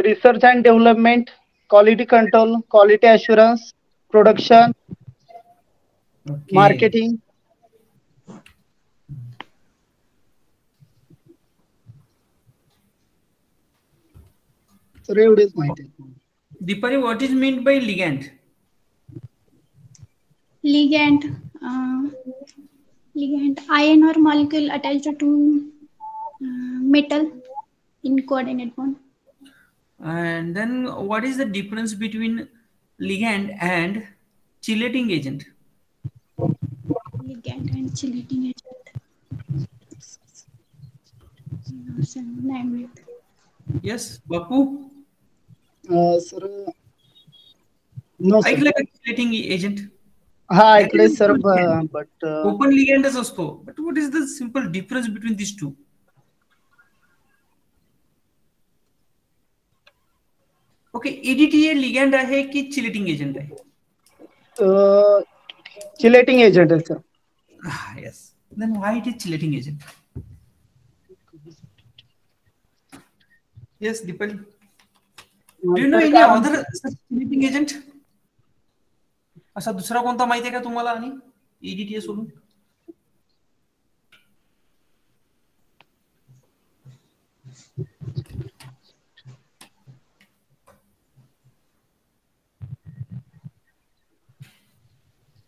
Research and development, quality control, quality assurance, production, marketing. तर एवढेच माहिती आहे. Deepali, what is mean bye ligand? Ligand, ion or molecule attached to metal in coordinate bond. And then what is the difference between ligand and chelating agent? Ligand and chelating agent. Yes, Bapu? Sir no sir. ऐकलं का chelating agent? हा ऐकलंय sir, but open लिगॅंडच असतो. But what is the simple difference between this two? Okay, EDT हे ligand आहे की chelating agent आहे? चिलेटिंग एजंट आहे sir. Yes. Then why it is chelating agent? Yes, Deepali. Do you know any other chelating agent? असा दुसरा कोणता माहिती आहे का तुम्हाला? आणि ईडीटी सोडून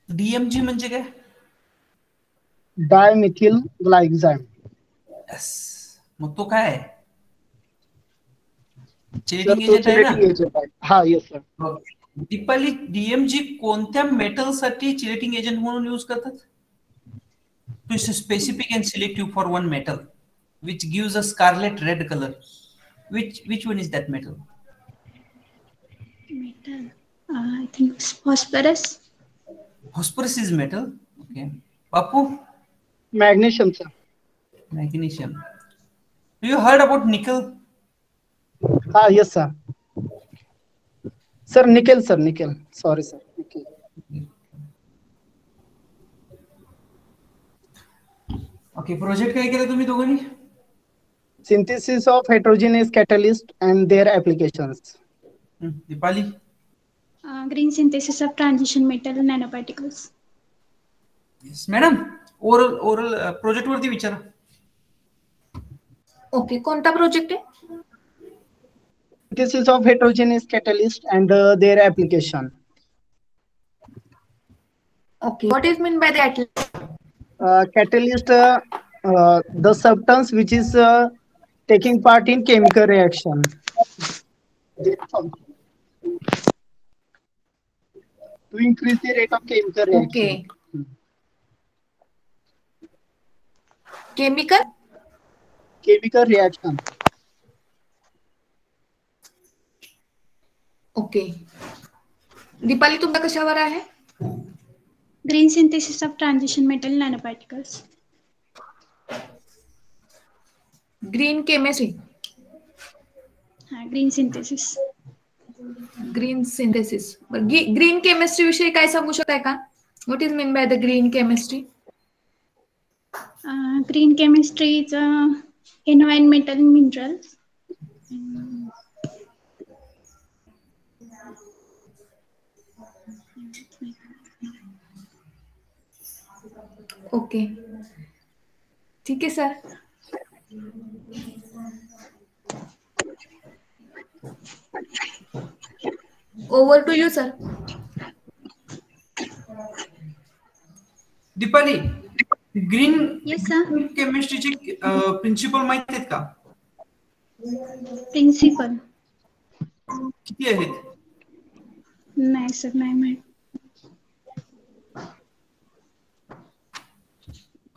डीएमजी म्हणजे काय? Dimethyl glyoxide. यस. मग तो काय आहे? चिलेटिंग एजंट आहे ना? हा, येस सर. दीपाली, डीएमजी कोणत्या मेटल साठी चिलेटिंग एजंट म्हणून यूज करतात? Too specific and selective for one metal which gives a scarlet red color. Which one is that metal? Metal. I think phosphorus. Phosphorus is metal. Okay. Papu? Magnesium, sir. Magnesium. Do you heard about nickel? Yes, sir. Sir, nickel, sir, nickel. Sorry, sir. Nickel. Okay, project काय केलं तुम्ही दोघांनी? Synthesis of heterogeneous catalyst and their applications. Dipali? Green synthesis of transition metal nanoparticles. Yes, madam. Oral project वरती विचारा. Okay, कोणता project आहे? Synthesis of heterogeneous catalyst and their application. Okay, what is meant by that? Catalyst, the substance which is taking part in chemical reaction. To increase the rate of chemical reaction. Okay. Chemical reaction. Okay. Deepali, तुमचा कशावर आहे? Green synthesis of transition metal nanoparticles. Green chemistry. Green synthesis. Green synthesis. Green chemistry विषयी काय सांगू शकताय का? What is mean by the green chemistry? Green chemistry is environmental minerals. Okay, ठीक है sir. Over to you sir. Deepali, green Yes, sir. केमिस्ट्रीचे principle माहिती आहेत का? प्रिन्सिपल. किती आहेत? नाही सर, नाही माहित.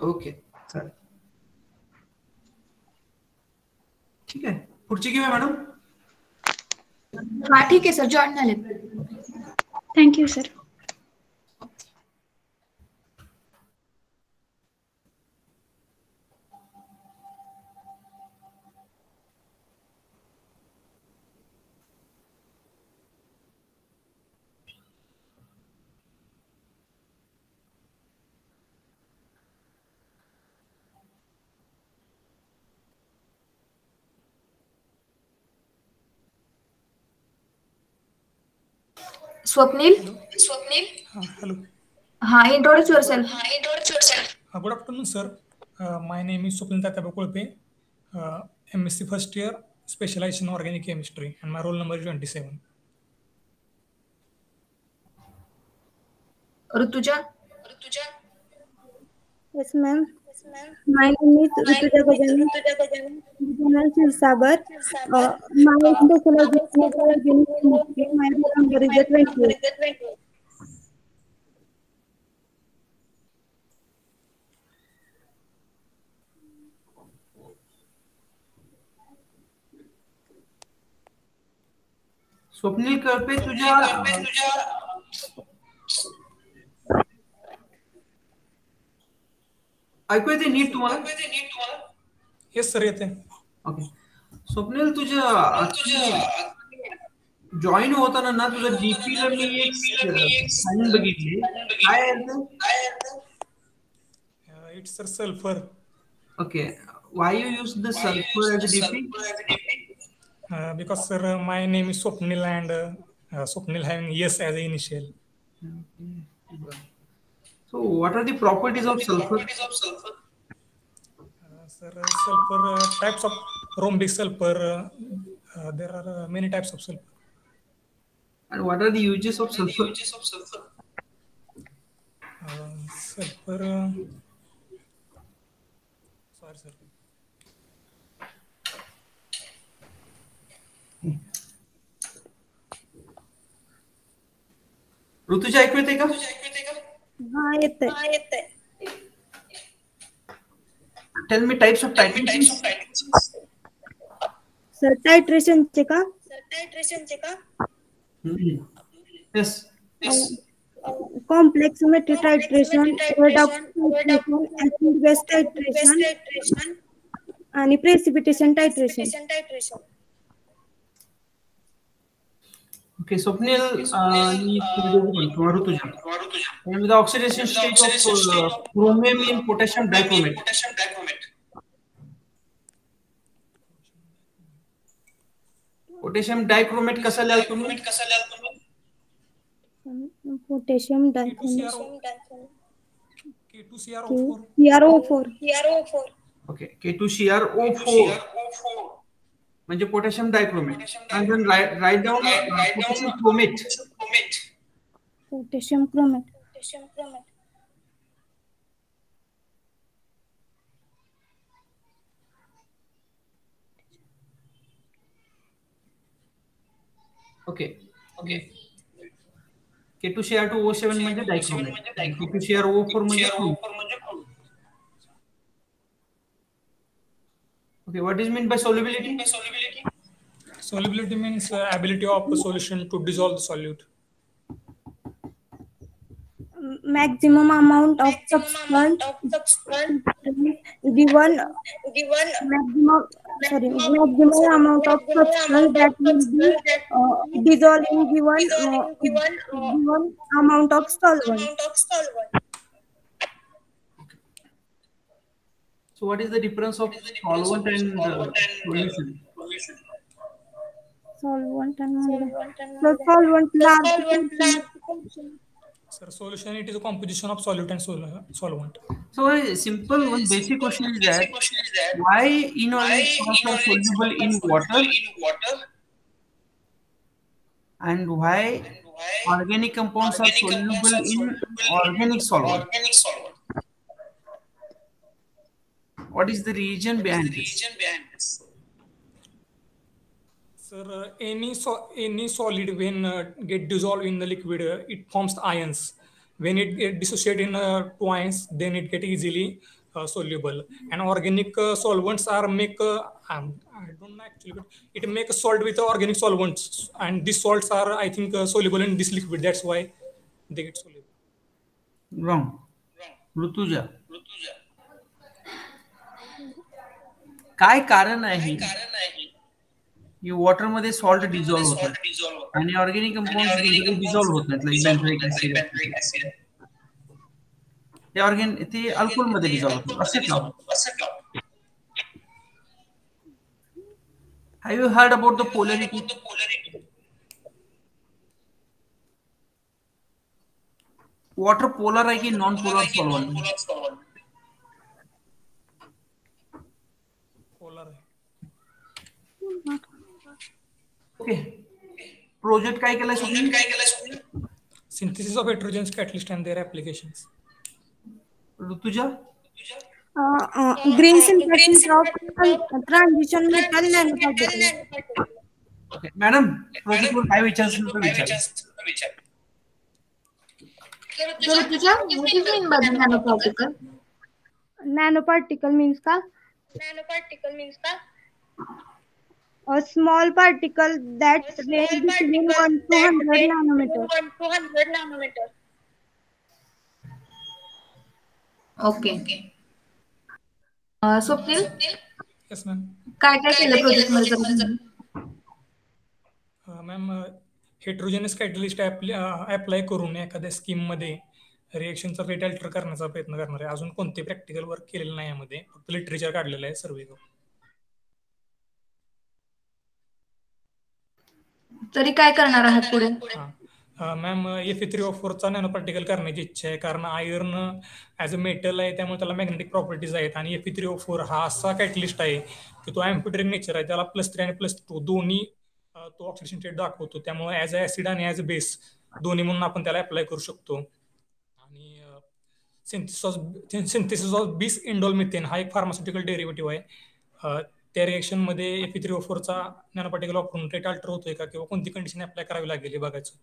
ओके, चालेल. ठीक आहे, पुढची घेऊया मॅडम. हा ठीक आहे सर, जॉईन झाले. Thank you sir. स्वप्नील. Hello. हाँ, introduce yourself. Good afternoon, sir. My name is Swapnil Tatya Kulpe, MSc first year, specialized in organic chemistry, and my roll number is 27. Rutuja. Yes, ma'am. My name is Rutuja Gajanan Sagar. My specialization is organic chemistry. My roll number is 28. Swapnil कळपे, तुझ्या ऐकू येते नीट तुम्हाला? Yes sir, येते. Okay. Swapnil, तुझ्या join होताना ना तुझ्या DP ला मी एक साईन बघितली. काय आहे ते? It's sir sulfur. Okay. Why you use the sulfur as a DP? Because sir, my name is Swapnil and Swapnil having yes as an initial. So what are the properties of sulfur? Sir, sulfur types of rhombic sulfur. There are many types of sulfur. And what are the uses of sulfur? Sulfur. Sorry, sir. Rutuja ऐकू येते का? हाँ, येते. Tell me types of titration. Sir, titration चे का? Yes. Complex metal titration, redox titration, acid base titration, आणि precipitation titration. Okay, Swapnil, Rutuja. And the oxidation state of chromium in potassium dichromate. Potassium dichromate कसा लिहाल तुम्ही? Potassium dichromate. K2CrO4. Okay, K2CrO4. म्हणजे potassium dichromate. And then write down potassium chromate. Potassium chromate. Okay. K2Cr2O7 म्हणजे dichromate. K2CrO4 म्हणजे chromate. Okay, what is meant by solubility? Solubility means ability of the solution to dissolve the solute. Maximum amount of substance given maximum amount of substance that will be dissolved in given amount of solvent. So what is the difference of solvent and solution? Solvent and solvent large. Sir, solution, it is a composition of solute and solvent. So a simple one basic question is that why inorganic compounds are soluble in water and why organic compounds are soluble in organic solvent? What is the reason behind this? Sir, any solid when get dissolved in the liquid, it forms ions. When it get dissociate in two ions, then it get easily soluble. And organic solvents are make I don't know actually, but it make a salt with organic solvents, and these salts are I think soluble in this liquid. That's why they get soluble. Wrong. Rutuja, काय कारण आहे की water मध्ये salt dissolve होतात आणि organic compound dissolve होत नाहीत, like बेंझोइक acid ते अल्कोहोल मध्ये डिझॉल्व्ह होतात. Asset. Have you heard about the polarity? Water polar आहे की नॉन पोलर सॉल्व्हंट? पोलर आहे. ओके. प्रोजेक्ट काय केलाय तुम्ही? Synthesis of heterogeneous catalyst and their applications. Rutuja? Green synthesis of transition metal nanoparticles. Okay. Madam, प्रोजेक्टवर काय विचारायचं तर विचारा. So, Rutuja, what do you mean by the nanoparticle? Nanoparticle means a small particle that range between 1 to 100 nanometers. Okay. Swapnil? Yes, ma'am. काय केलं project मध्ये? Ma'am, heterogeneous catalyst apply करून एखाद्या स्कीम मध्ये रिएक्शनचा रेट अल्टर करण्याचा प्रयत्न करणार आहे. अजून कोणते प्रॅक्टिकल वर्क केलेलं नाही यामध्ये, फक्त लिटरेचर काढलेलं आहे सर्वे करून. तरी काय करणार आहात पुढे? मॅम, Fe3O4 चा नॅनो पार्टिकल करण्याची इच्छा आहे, कारण आयर्न ऍज अ मेटल आहे, त्यामुळे त्याला मॅग्नेटिक प्रॉपर्टीज आहेत. आणि Fe3O4 हा असा कॅटलिस्ट आहे की तो अँफिटरिंग नेचर आहे, त्याला +3 आणि +2 दोन्ही तो ऑक्सिडेशन स्टेट दाखवतो. त्यामुळे ऍज अ ऍसिड आणि ऍज अ बेस दोन्ही म्हणून आपण त्याला अप्लाय करू शकतो. आणि सिंथेसिस ऑफ बिस इंडोल मिथेन हा एक फार्मास्युटिकल डेरिव्हेटिव्ह आहे. त्या रिएक्शन मध्ये Fe3O4 चा नॅनो पार्टिकल वापरून रेट अल्टर होतोय का, किंवा कोणती कंडिशन अप्लाय करावी लागेल हे बघायचं.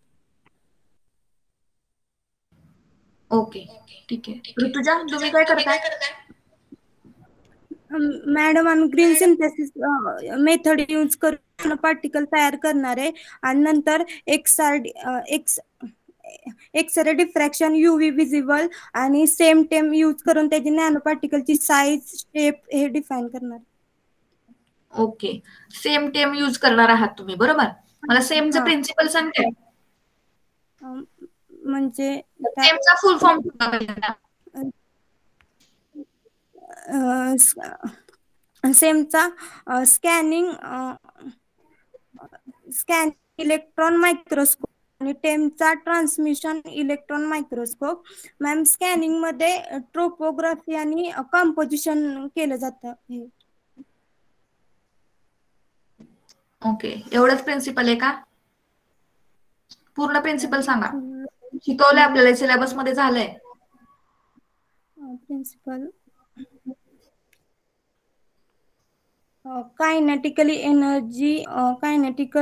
ओके, ठीक आहे. ऋतुजा, तुम्ही काय करताय? मॅडम, आम्ही ग्रीन सिंथेसिस मेथड यूज करून पार्टिकल तयार करणार आहे आणि नंतर एक्सरे डिफ्रॅक्शन, UV विजिबल आणि सेम टेम यूज करून त्याची नॅनो पार्टिकलची साईज, शेप हे डिफाईन करणार. ओके, सेम टेम यूज करणार आहात तुम्ही, बरोबर? मला सेमचं प्रिन्सिपल सांगते. म्हणजे सेमचा फुल फॉर्म सेमचा स्कॅनिंग इलेक्ट्रॉन मायक्रोस्कोप आणि टेमचा transmission electron microscope. Ma'am, scanning मध्ये ट्रोपोग्राफी आणि कंपोजिशन केलं जातं. ओके, एवढंच प्रिन्सिपल आहे का? पूर्ण प्रिन्सिपल सांगा. शिकवलंय आपल्याला, सिलेबस मध्ये झालंय. Principle kinetically energy, kinetic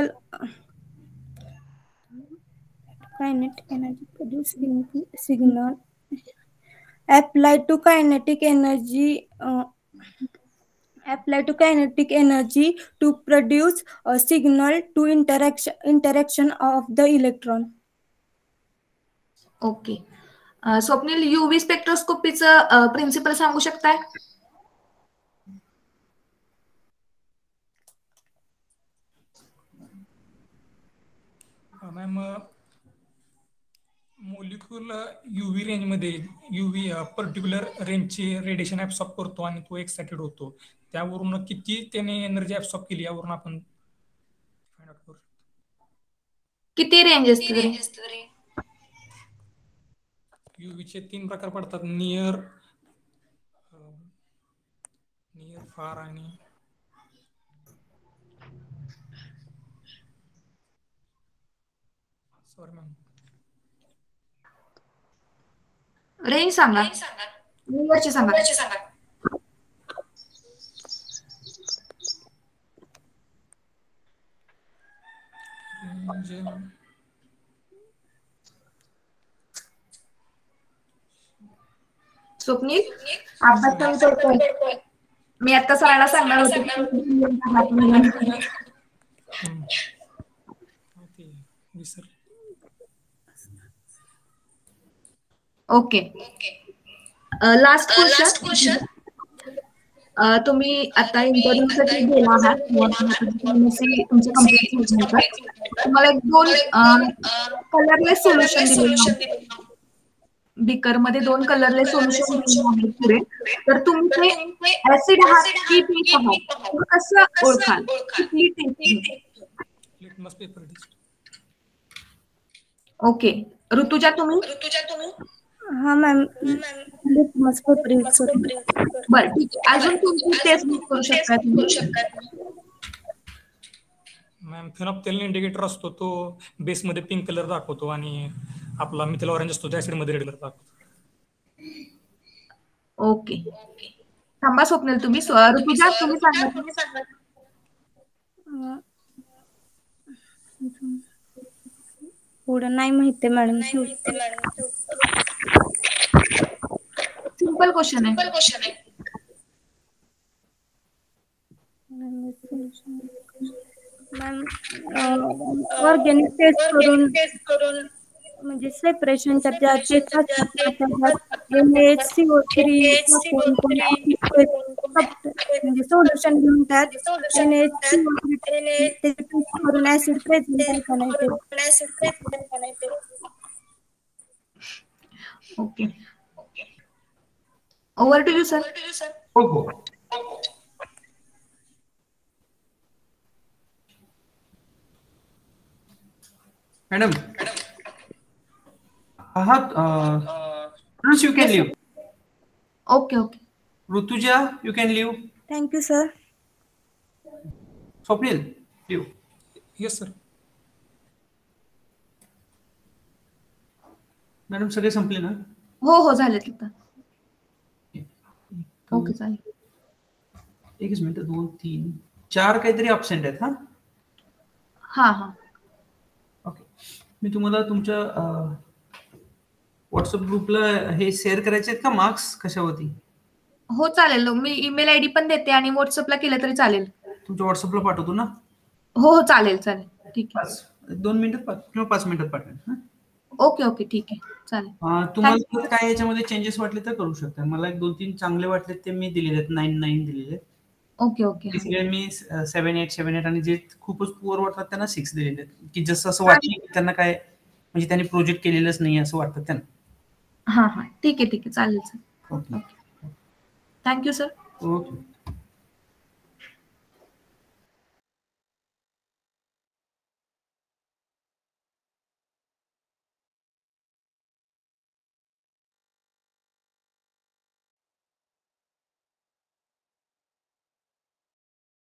energy produce signal apply to kinetic energy to produce a signal to interaction of the electron. Okay. Swapnil, UV स्पेक्ट्रोस्कोपीचं प्रिन्सिपल सांगू शकताय? मॅम, मोलिक्युल UV रेंज मध्ये UV पर्टिक्युलर रेंजची radiation absorb करतो आणि तो excited होतो. त्यावरून किती त्याने एनर्जी ऍब्सॉर्ब केली यावरून आपण फाइंड आउट करू शकतो. किती रेंज असते? UVचे 3 प्रकार पडतात: नियर, फार आणि सॉरी मॅम, रेंज सांगा. नियरची सांगा. स्वप्नील अभ्यास करतोय. मी आता सरांना सांगणार होते. Okay, last question. तुम्ही आता इंटरव्ह्यूसाठी गेला आहात, तुमचं कंप्लीट झाल्यानंतर तुम्हाला एक 2 कलरलेस सोल्युशन दिलेले, बीकर मध्ये 2 कलरलेस सोल्युशन दिलेले आहेत पुढे. तर तुम्ही ते ऍसिड आहात की बेस आहात हे कसं ओळखाल? कुठली टेस्ट? ओके, ऋतुजा तुम्ही? हा मॅम, लिटमस पेपर यूज करतो. बरं, ठीक आहे. अजून कोणती टेस्ट करू शकता तुम्ही? मॅम फिनॉप्थेलिन इंडिकेटर असतो, तो बेस मध्ये पिंक कलर दाखवतो आणि आपला मिथिल ऑरेंज असतो, ऍसिड मध्ये रेड कलर दाखवतो. ओके, थांबा स्वप्नील. तुम्ही ऋतुजा तुम्ही सांगा. पुढं नाही माहिती मॅडम. सिंपल क्वेश्चन आहे. मॅम ऑर्गॅनिक टेस्ट करून म्हणजे सेपरेशनच्या ज्या टेस्ट असतात NaHCO3 म्हणजे सोल्युशन घेऊन त्यात NaHCO3 करून ऍसिड प्रेझेंट आहे का नाही ते. Okay, over to you sir. हो. मॅडम आहात, you can leave. Okay. Rutuja you can leave. Thank you sir. Swapnil leave. Yes sir. Madam सगळे संपले ना? हो झाले. ओके, चालेल. एकच मिनिट. 2 3 4 काहीतरी अब्सेंट आहेत. हा. ओके, मी तुम्हाला तुमच्या व्हॉट्सअप ग्रुपला हे शेअर करायचे आहेत का मार्क्स कशावरती? हो चालेल. मी ईमेल आयडी पण देते आणि व्हॉट्सअपला केलं तरी चालेल. तुमच्या व्हॉट्सअपला पाठवतो ना? हो चालेल. ठीक आहे. 2 मिनिटात किंवा 5 मिनिटात पाठवेल. ओके, ठीक आहे, चालेल. तुम्हाला काय याच्यामध्ये चेंजेस वाटले तर करू शकता. मला 1-2-3 चांगले वाटले ते मी दिलेले आहेत. 9 दिलेले आहेत. ओके. तिसरे मी 7-8 आणि जे खूपच पुअर वाटतात त्यांना 6 दिलेले आहेत, की जसं असं वाटलं की त्यांना काय म्हणजे त्यांनी प्रोजेक्ट केलेलंच नाही असं वाटतं त्यांना. हा, ठीक आहे, चालेल sir. Okay, thank you sir. Okay.